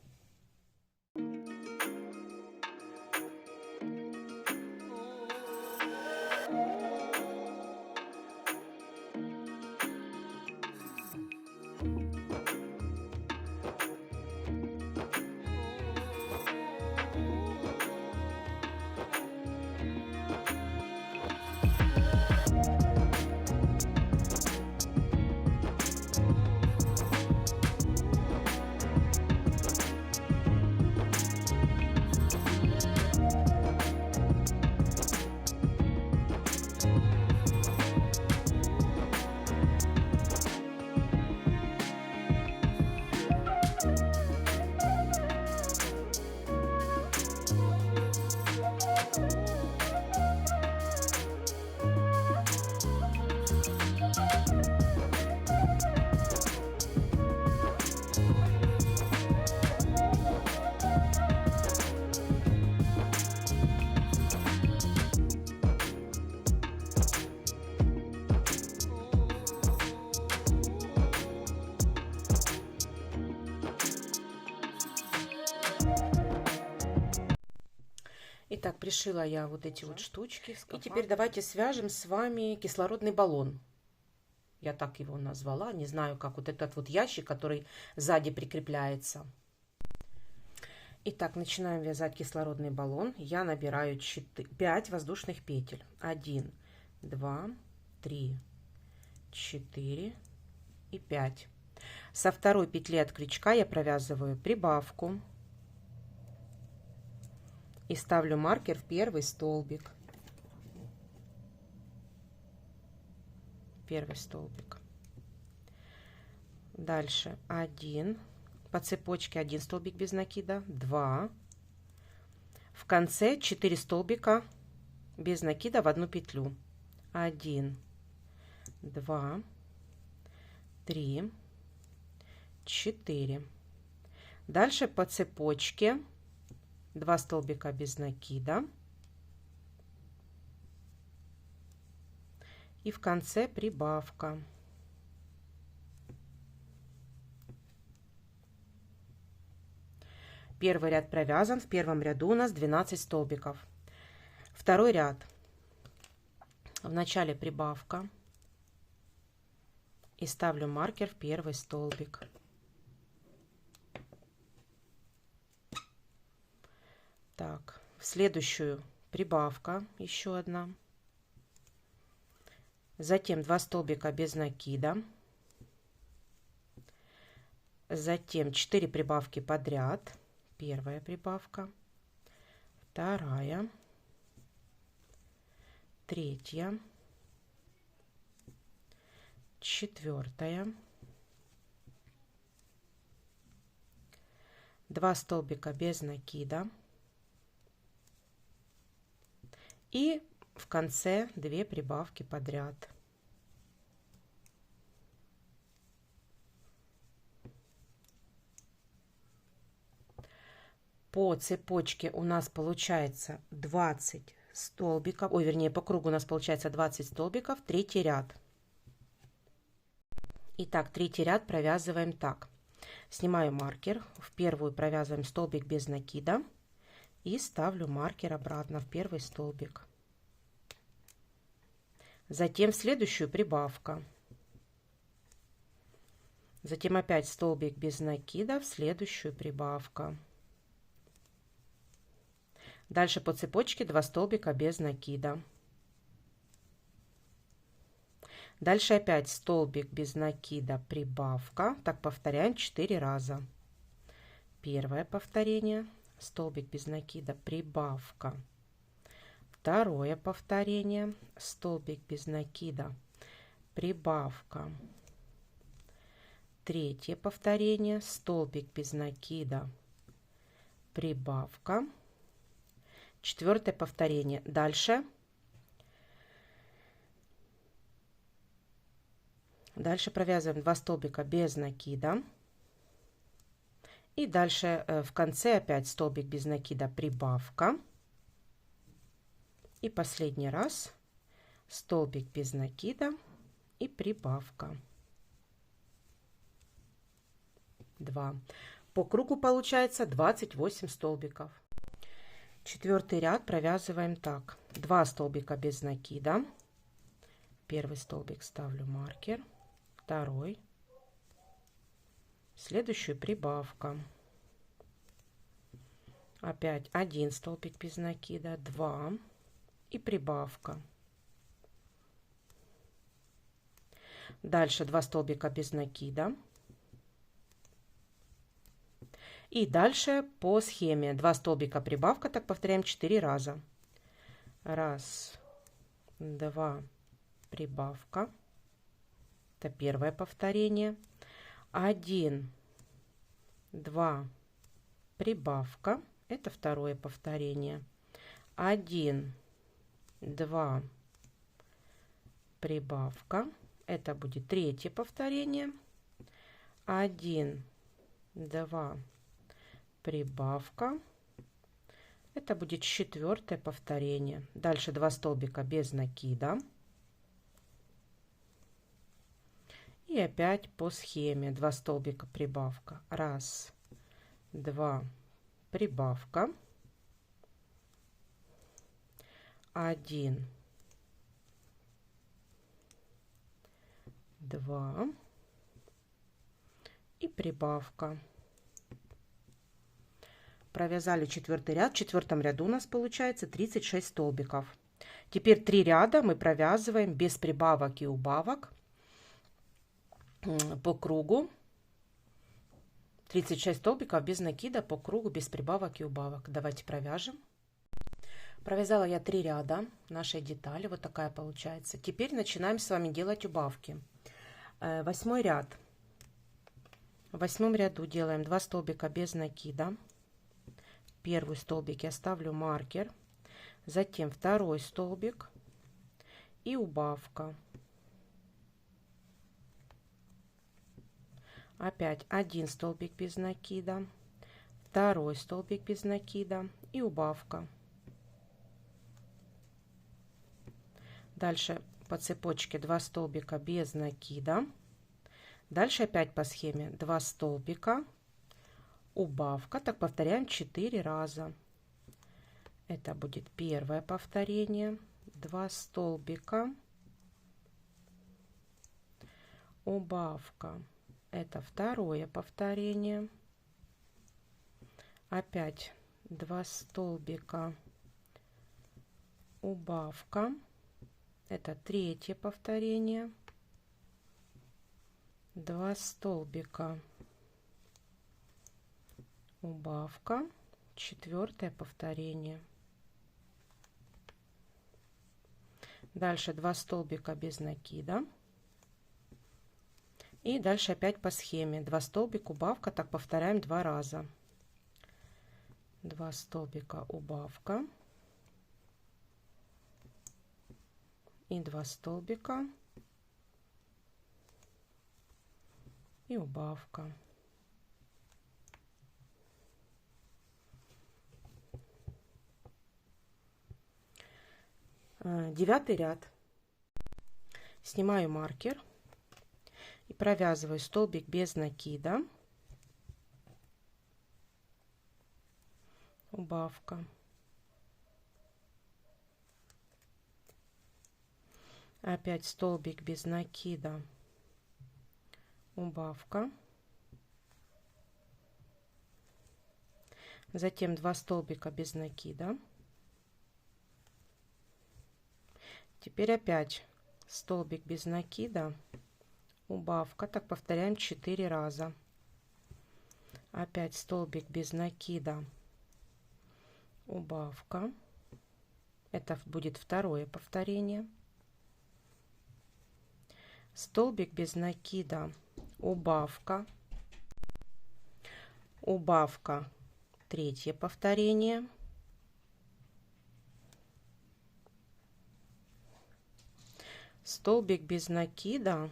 Итак, пришила я вот эти вот штучки. И теперь давайте свяжем с вами кислородный баллон. Я так его назвала. Не знаю, как вот этот вот ящик, который сзади прикрепляется. Итак, начинаем вязать кислородный баллон. Я набираю 5 воздушных петель. 1, 2, 3, 4 и 5. Со второй петли от крючка я провязываю прибавку. И ставлю маркер в первый столбик. Первый столбик. Дальше 1. По цепочке 1 столбик без накида. 2. В конце 4 столбика без накида в одну петлю. 1, 2, 3, 4. Дальше по цепочке 2 столбика без накида и в конце прибавка. Первый ряд провязан, в первом ряду у нас 12 столбиков. Второй ряд. В начале прибавка и ставлю маркер в первый столбик. Так, в следующую прибавка еще одна. Затем 2 столбика без накида. Затем 4 прибавки подряд. Первая прибавка, вторая, третья, четвертая. 2 столбика без накида. И в конце 2 прибавки подряд. По цепочке у нас получается 20 столбиков, ой, вернее, по кругу у нас получается 20 столбиков, третий ряд. Итак, третий ряд провязываем так. Снимаю маркер, в первую провязываем столбик без накида и ставлю маркер обратно в первый столбик. Затем в следующую прибавка. Затем опять столбик без накида в следующую прибавка. Дальше по цепочке 2 столбика без накида. Дальше опять столбик без накида, прибавка. Так повторяем 4 раза. Первое повторение, столбик без накида, прибавка. Второе повторение, столбик без накида, прибавка. Третье повторение, столбик без накида, прибавка. Четвертое повторение. Дальше Дальше провязываем 2 столбика без накида. И дальше в конце опять столбик без накида, прибавка. И последний раз столбик без накида и прибавка. 2. По кругу получается 28 столбиков. Четвертый ряд провязываем так. 2 столбика без накида. Первый столбик ставлю маркер. Второй. Следующую прибавка. Опять 1 столбик без накида. 2. И прибавка. Дальше 2 столбика без накида. И дальше по схеме 2 столбика прибавка, так повторяем 4 раза. 1, 2, прибавка. Это первое повторение. 1, 2, прибавка. Это второе повторение. 1, 2, прибавка. Это будет третье повторение. 1, 2, прибавка. Это будет четвертое повторение. Дальше 2 столбика без накида. И опять по схеме 2 столбика прибавка. 1, 2, прибавка. 1, 2 и прибавка. Провязали четвертый ряд. В четвертом ряду у нас получается 36 столбиков. Теперь 3 ряда мы провязываем без прибавок и убавок по кругу. 36 столбиков без накида по кругу, без прибавок и убавок. Давайте провяжем. Провязала я 3 ряда нашей детали. Вот такая получается. Теперь начинаем с вами делать убавки. 8 ряд. В 8 ряду делаем 2 столбика без накида. Первый столбик я ставлю маркер, затем второй столбик и убавка. Опять 1 столбик без накида, второй столбик без накида и убавка. Дальше по цепочке 2 столбика без накида. Дальше опять по схеме 2 столбика, убавка. Так повторяем 4 раза. Это будет первое повторение. 2 столбика, убавка. Это второе повторение. Опять 2 столбика, убавка. Это третье повторение. 2 столбика, убавка, четвертое повторение. Дальше 2 столбика без накида. И дальше опять по схеме 2 столбика, убавка. Так повторяем 2 раза. 2 столбика, убавка. И 2 столбика. И убавка. Девятый ряд. Снимаю маркер и провязываю столбик без накида, убавка, опять столбик без накида, убавка, затем 2 столбика без накида. Теперь опять столбик без накида, убавка. Так повторяем 4 раза. Опять столбик без накида, убавка. Это будет второе повторение. Столбик без накида, убавка. Убавка, третье повторение. Столбик без накида,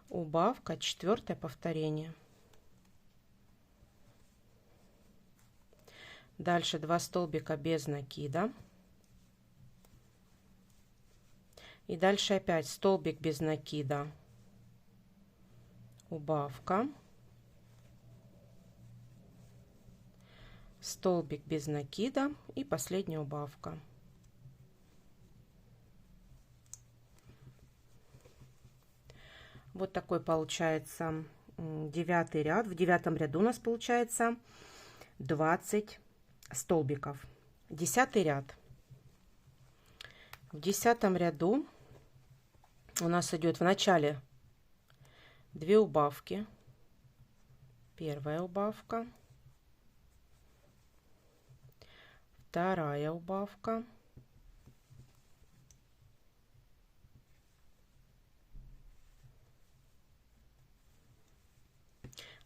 убавка, 4-е повторение. Дальше 2 столбика без накида. И дальше опять столбик без накида, убавка, столбик без накида и последняя убавка. Вот такой получается 9-й ряд. В 9-м ряду у нас получается 20 столбиков. 10-й ряд. В 10-м ряду у нас идет в начале 2 убавки. Первая убавка, вторая убавка,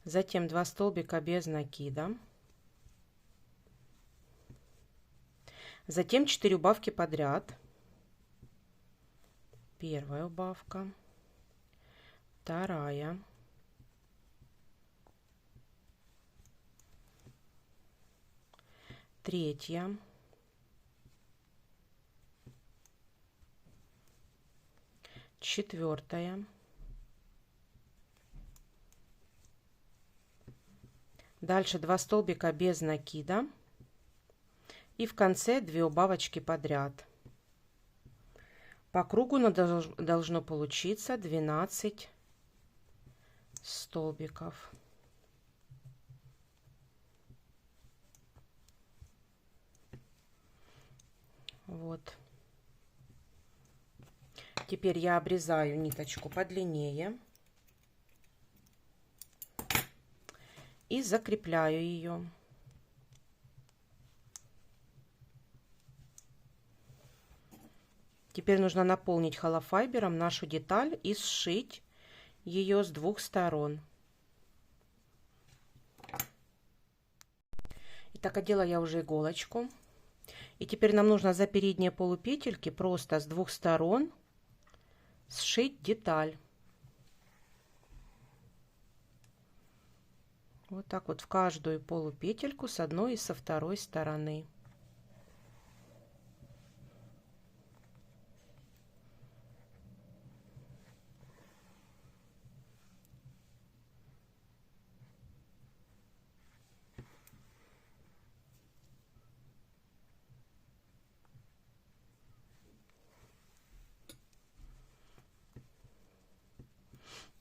затем 2 столбика без накида, затем 4 убавки подряд. Первая убавка, вторая, третья, четвертая, дальше 2 столбика без накида и в конце 2 убавочки подряд. По кругу должно получиться 12 столбиков. Вот. Теперь я обрезаю ниточку подлиннее и закрепляю ее. Теперь нужно наполнить холофайбером нашу деталь и сшить ее с 2 сторон. Итак, одела я уже иголочку. И теперь нам нужно за передние полупетельки просто с 2 сторон сшить деталь. Вот так вот в каждую полупетельку с одной и со второй стороны.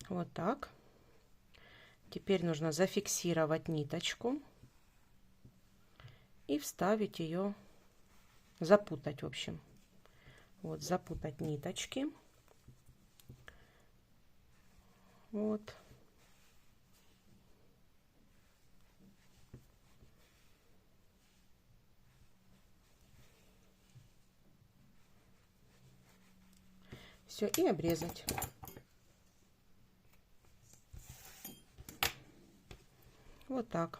Вот так. Теперь нужно зафиксировать ниточку и вставить ее, запутать, в общем. Вот, запутать ниточки. Вот. Все, и обрезать. Вот так.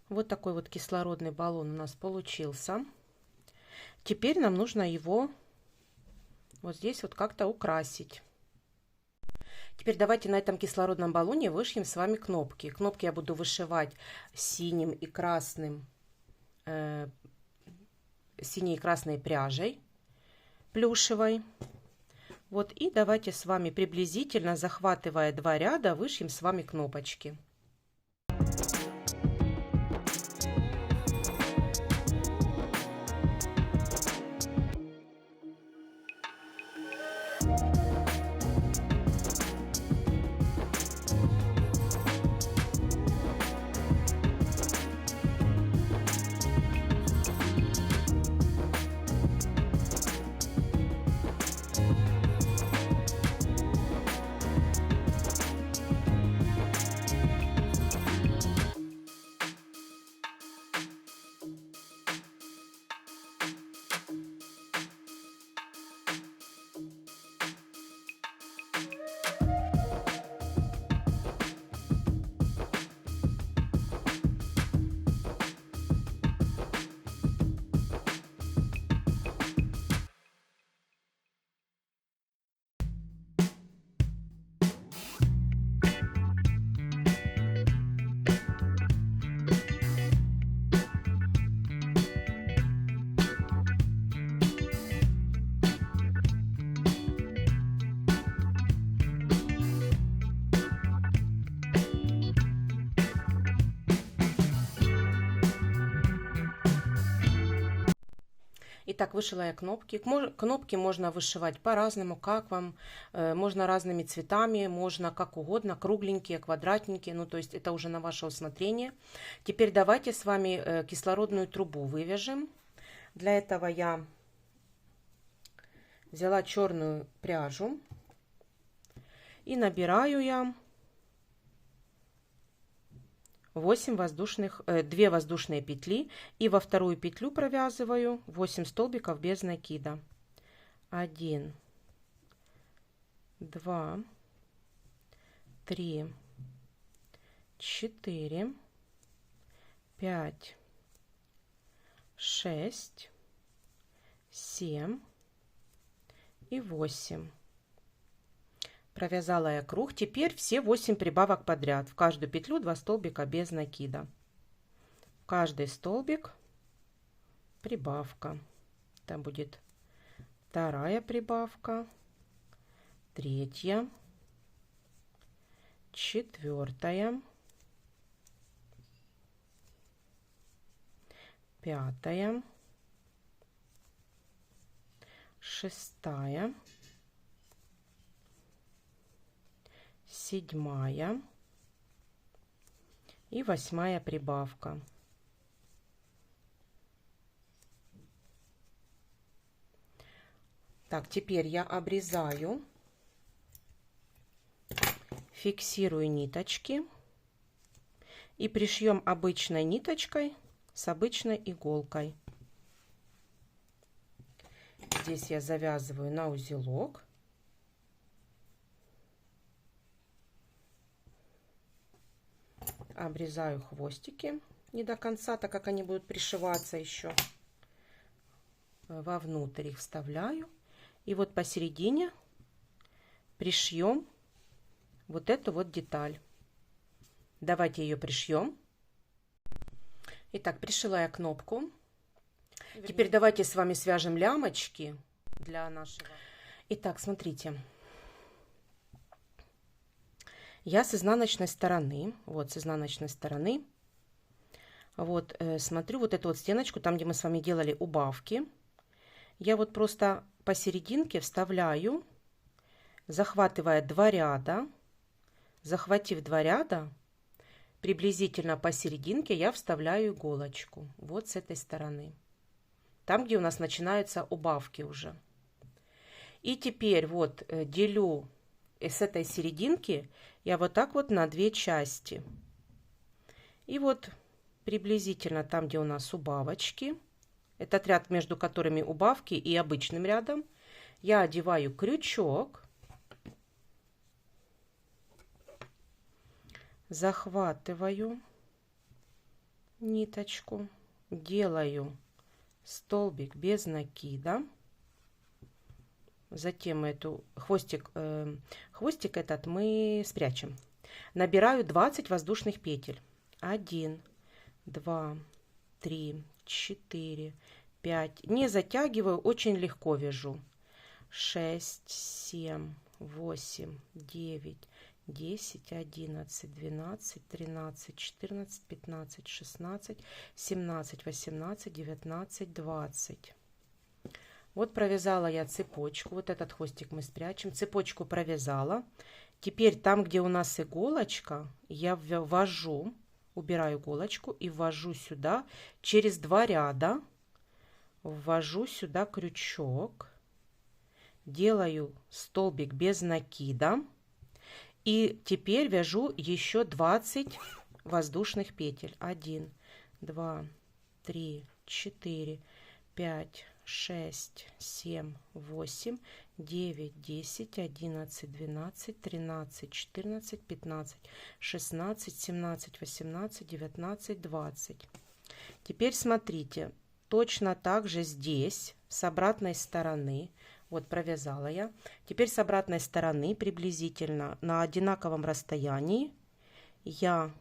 Вот такой вот кислородный баллон у нас получился. Теперь нам нужно его вот здесь вот как-то украсить. Теперь давайте на этом кислородном баллоне вышьем с вами кнопки. Кнопки я буду вышивать синим и красным, синей и красной пряжей плюшевой. Вот, и давайте с вами приблизительно, захватывая 2 ряда, вышьем с вами кнопочки. Итак, вышила я кнопки. Кнопки можно вышивать по-разному, как вам. Можно разными цветами, можно как угодно, кругленькие, квадратненькие. Ну, то есть это уже на ваше усмотрение. Теперь давайте с вами кислородную трубу вывяжем. Для этого я взяла черную пряжу и набираю я 2 воздушные петли, и во вторую петлю провязываю 8 столбиков без накида. 1, 2, 3, 4, 5, 6, 7 и 8. Провязала я круг. Теперь все 8 прибавок подряд. В каждую петлю 2 столбика без накида. В каждый столбик прибавка. Там будет вторая прибавка, третья, четвертая, пятая, шестая, седьмая и 8 прибавка. Так, теперь я обрезаю, фиксирую ниточки и пришьем обычной ниточкой с обычной иголкой. Здесь я завязываю на узелок. Обрезаю хвостики не до конца, так как они будут пришиваться еще. Вовнутрь их вставляю. И вот посередине пришьем вот эту вот деталь. Давайте ее пришьем. Итак, пришила я кнопку. Теперь давайте с вами свяжем лямочки для нашего. Итак, смотрите. Я с изнаночной стороны, вот с изнаночной стороны, вот смотрю вот эту вот стеночку, там, где мы с вами делали убавки. Я вот просто посерединке вставляю, захватывая 2 ряда. Захватив 2 ряда, приблизительно посерединке я вставляю иголочку. Вот с этой стороны. Там, где у нас начинаются убавки уже. И теперь вот делю с этой серединки я вот так вот на 2 части. И вот приблизительно там, где у нас убавочки, этот ряд, между которыми убавки и обычным рядом, я одеваю крючок, захватываю ниточку, делаю столбик без накида. Затем хвостик этот мы спрячем. Набираю 20 воздушных петель. 1, 2, 3, 4, 5. Не затягиваю, очень легко вяжу. 6, 7, 8, 9, 10, 11, 12, 13, 14, 15, 16, 17, 18, 19, 20. Вот провязала я цепочку. Вот этот хвостик мы спрячем. Цепочку провязала. Теперь там, где у нас иголочка, я ввожу, убираю иголочку и ввожу сюда через 2 ряда. Ввожу сюда крючок. Делаю столбик без накида. И теперь вяжу еще 20 воздушных петель. 1, 2, 3, 4, 5, 6, 7, 8, 9, 10, 11, 12, 13, 14, 15, 16, 17, 18, 19, 20. Теперь смотрите, точно так же здесь, с обратной стороны, вот провязала я. Теперь с обратной стороны приблизительно на одинаковом расстоянии я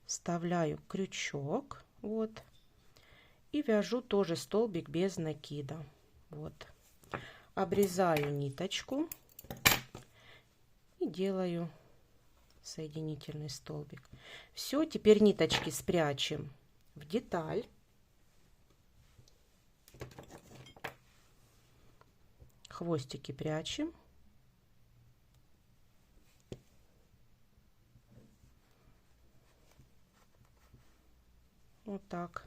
вставляю крючок, вот, и вяжу тоже столбик без накида. Вот. Обрезаю ниточку и делаю соединительный столбик. Все, теперь ниточки спрячем в деталь. Хвостики прячем. Вот так.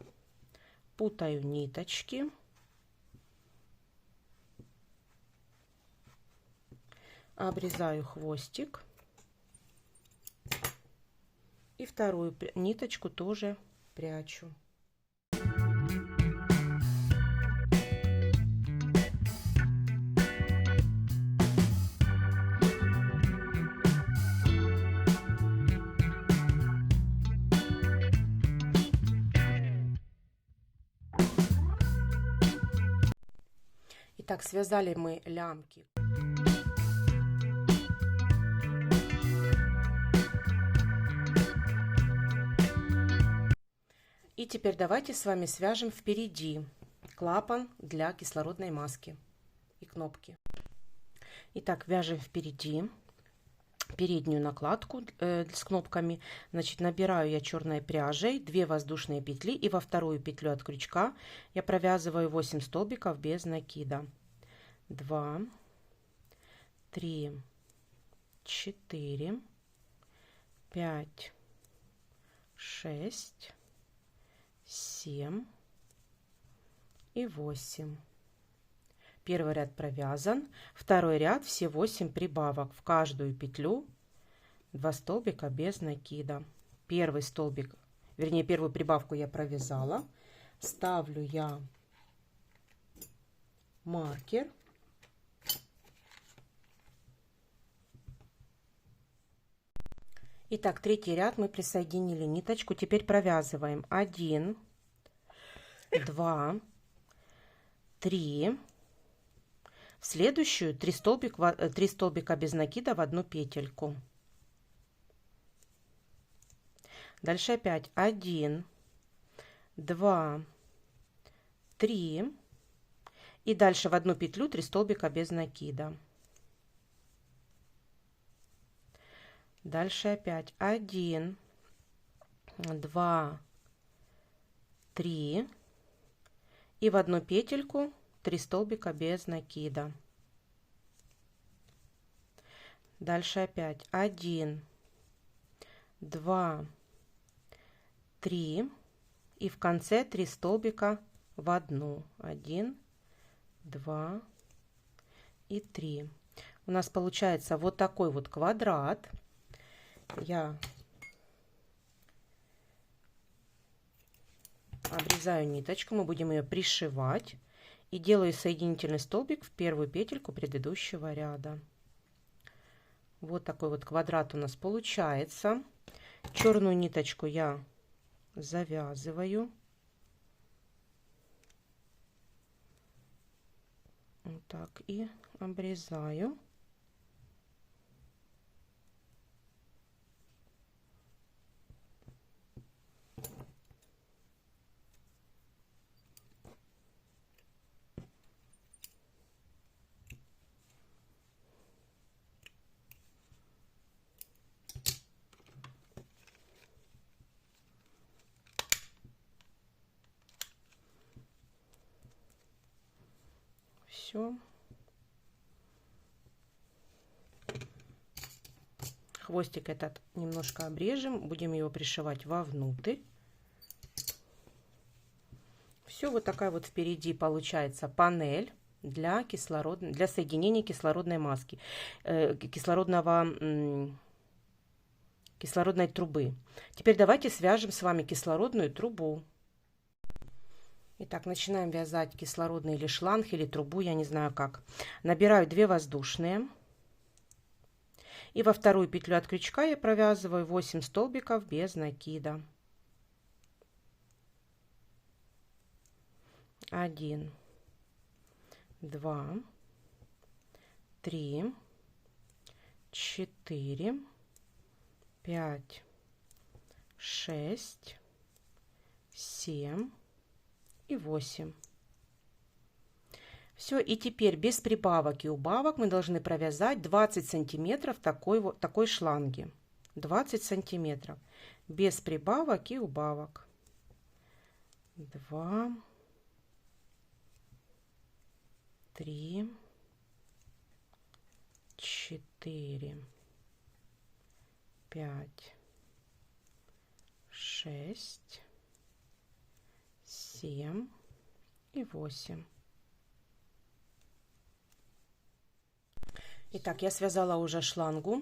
Путаю ниточки. Обрезаю хвостик. И вторую ниточку тоже прячу. Итак, связали мы лямки. И теперь давайте с вами свяжем впереди клапан для кислородной маски и кнопки. Итак, вяжем впереди переднюю накладку с кнопками. Значит, набираю я черной пряжей 2 воздушные петли, и во вторую петлю от крючка я провязываю 8 столбиков без накида. 2, 3, 4, 5, 6, 7 и 8. Первый ряд провязан, второй ряд все 8 прибавок, в каждую петлю 2 столбика без накида. Первый столбик, вернее первую прибавку я провязала, ставлю я маркер. Итак, третий ряд мы присоединили ниточку, теперь провязываем 1, 2, 3. В следующую 3 столбика без накида в одну петельку. Дальше опять 1, 2, 3. И дальше в одну петлю 3 столбика без накида. Дальше опять 1, 2, 3. И в одну петельку 3 столбика без накида. Дальше опять 1, 2, 3. И в конце 3 столбика в одну. 1, 2 и 3. У нас получается вот такой вот квадрат. Я обрезаю ниточку, мы будем ее пришивать. И делаю соединительный столбик в первую петельку предыдущего ряда. Вот такой вот квадрат у нас получается. Черную ниточку я завязываю. Вот так и обрезаю. Все. Хвостик этот немножко обрежем, будем его пришивать вовнутрь. Все, вот такая вот впереди получается панель для соединения кислородной маски, кислородной трубы. Теперь давайте свяжем с вами кислородную трубу. Итак, начинаем вязать кислородный или шланг, или трубу, я не знаю как. Набираю 2 воздушные. И во вторую петлю от крючка я провязываю 8 столбиков без накида. 1, 2, 3, 4, 5, 6, 7 и 8. Все, и теперь без прибавок и убавок мы должны провязать 20 сантиметров такой шланги. 20 сантиметров без прибавок и убавок. 2, 3, 4, 5, 6, 7 и 8. Итак, я связала уже шлангу,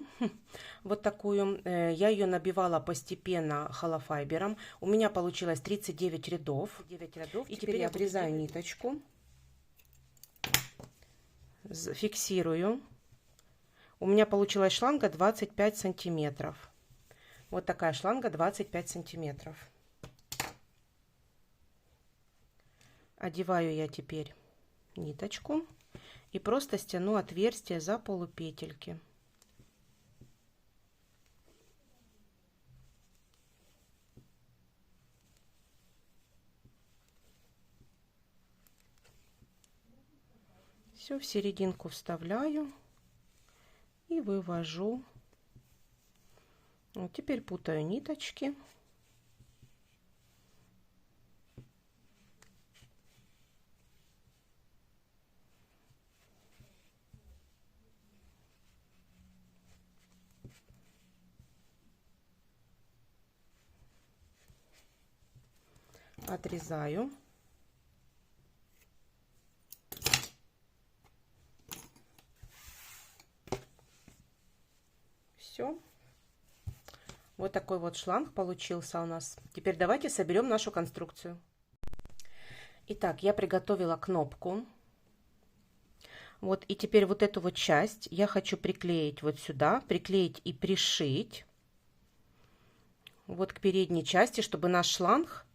вот такую. Я ее набивала постепенно холофайбером. У меня получилось 39 рядов. И теперь я обрезаю ниточку, фиксирую. У меня получилась шланга 25 сантиметров. Вот такая шланга 25 сантиметров. Одеваю я теперь ниточку и просто стяну отверстие за полупетельки. Все в серединку вставляю и вывожу. Вот теперь путаю ниточки. Отрезаю. Все. Вот такой вот шланг получился у нас. Теперь давайте соберем нашу конструкцию. Итак, я приготовила кнопку. Вот, и теперь вот эту вот часть я хочу приклеить вот сюда, приклеить и пришить вот к передней части, чтобы наш шланг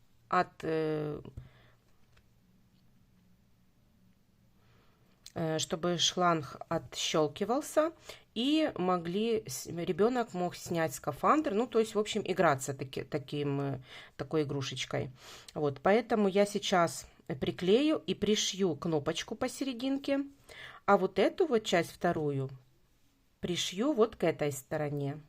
чтобы шланг отщелкивался и ребенок мог снять скафандр, ну то есть в общем играться такой игрушечкой. Вот, поэтому я сейчас приклею и пришью кнопочку посерединке, а вот эту вот часть вторую пришью вот к этой стороне.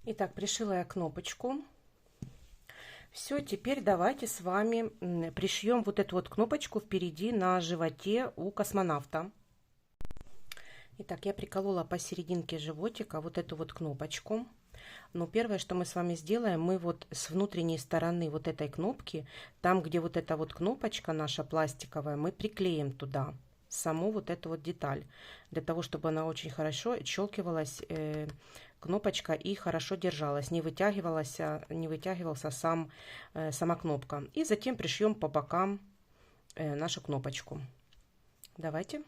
Итак, пришила я кнопочку. Все, теперь давайте с вами пришьем вот эту вот кнопочку впереди на животе у космонавта. Итак, я приколола посерединке животика вот эту вот кнопочку. Но первое, что мы с вами сделаем, мы вот с внутренней стороны вот этой кнопки, там, где вот эта вот кнопочка наша пластиковая, мы приклеим туда саму вот эту вот деталь, для того, чтобы она очень хорошо отщелкивалась, кнопочка, и хорошо держалась, не вытягивался сама кнопка. И затем пришьем по бокам нашу кнопочку. Давайте.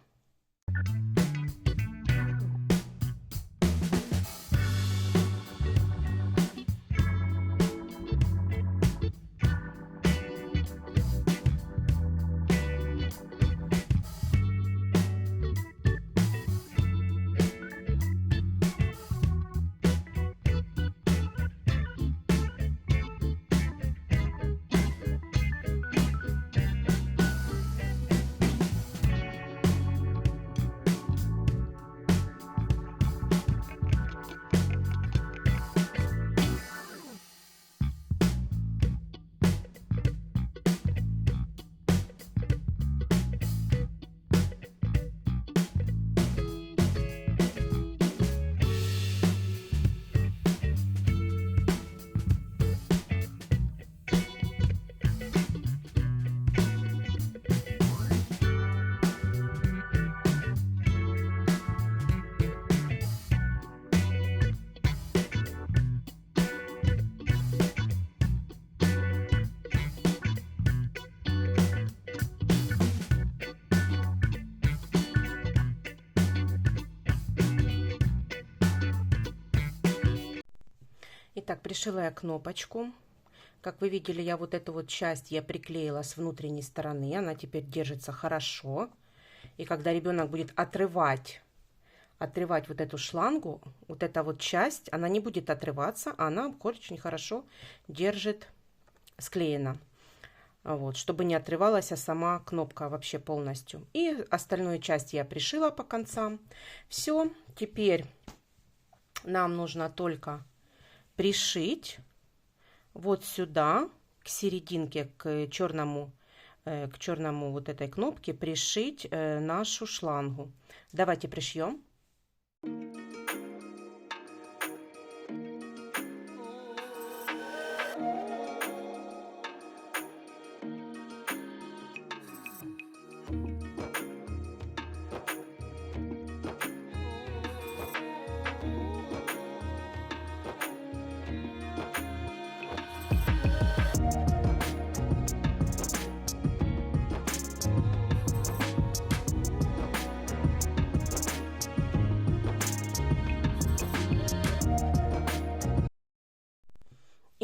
Итак, пришила я кнопочку. Как вы видели, я вот эту вот часть я приклеила с внутренней стороны. Она теперь держится хорошо. И когда ребенок будет отрывать вот эту шлангу, вот эта вот часть, она не будет отрываться, она очень хорошо держит склеена. Вот, чтобы не отрывалась сама кнопка вообще полностью. И остальную часть я пришила по концам. Все, теперь нам нужно только пришить вот сюда, к серединке, к черному вот этой кнопке, пришить нашу шлангу. Давайте пришьем.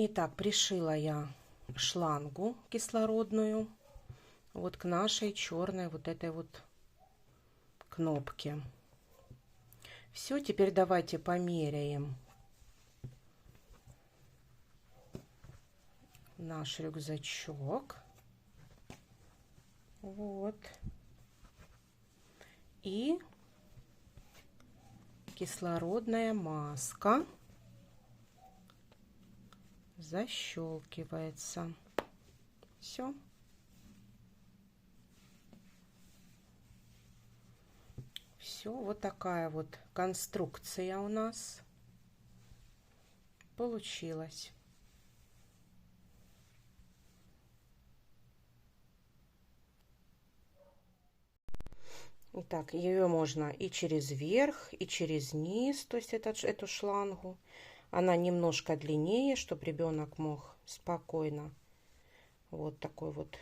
Итак, пришила я шлангу кислородную вот к нашей черной вот этой вот кнопке. Все, теперь давайте померяем наш рюкзачок. Вот. И кислородная маска защелкивается. Все. Все, вот такая вот конструкция у нас получилась. Итак, ее можно и через верх, и через низ, то есть эту шлангу. Она немножко длиннее, чтобы ребенок мог спокойно. Вот такой вот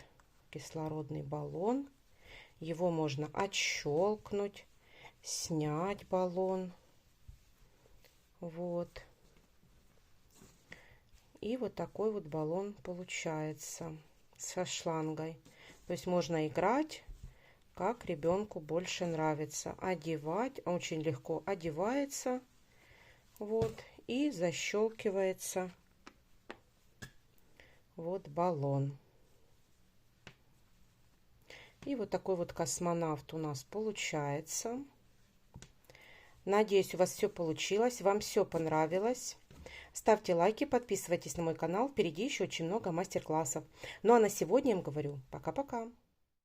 кислородный баллон. Его можно отщелкнуть, снять баллон. Вот. И вот такой вот баллон получается со шлангой. То есть можно играть, как ребенку больше нравится. Одевать, очень легко одевается. Вот. И защелкивается вот баллон. И вот такой вот космонавт у нас получается. Надеюсь, у вас все получилось, вам все понравилось. Ставьте лайки, подписывайтесь на мой канал. Впереди еще очень много мастер-классов. Ну а на сегодня я вам говорю пока-пока.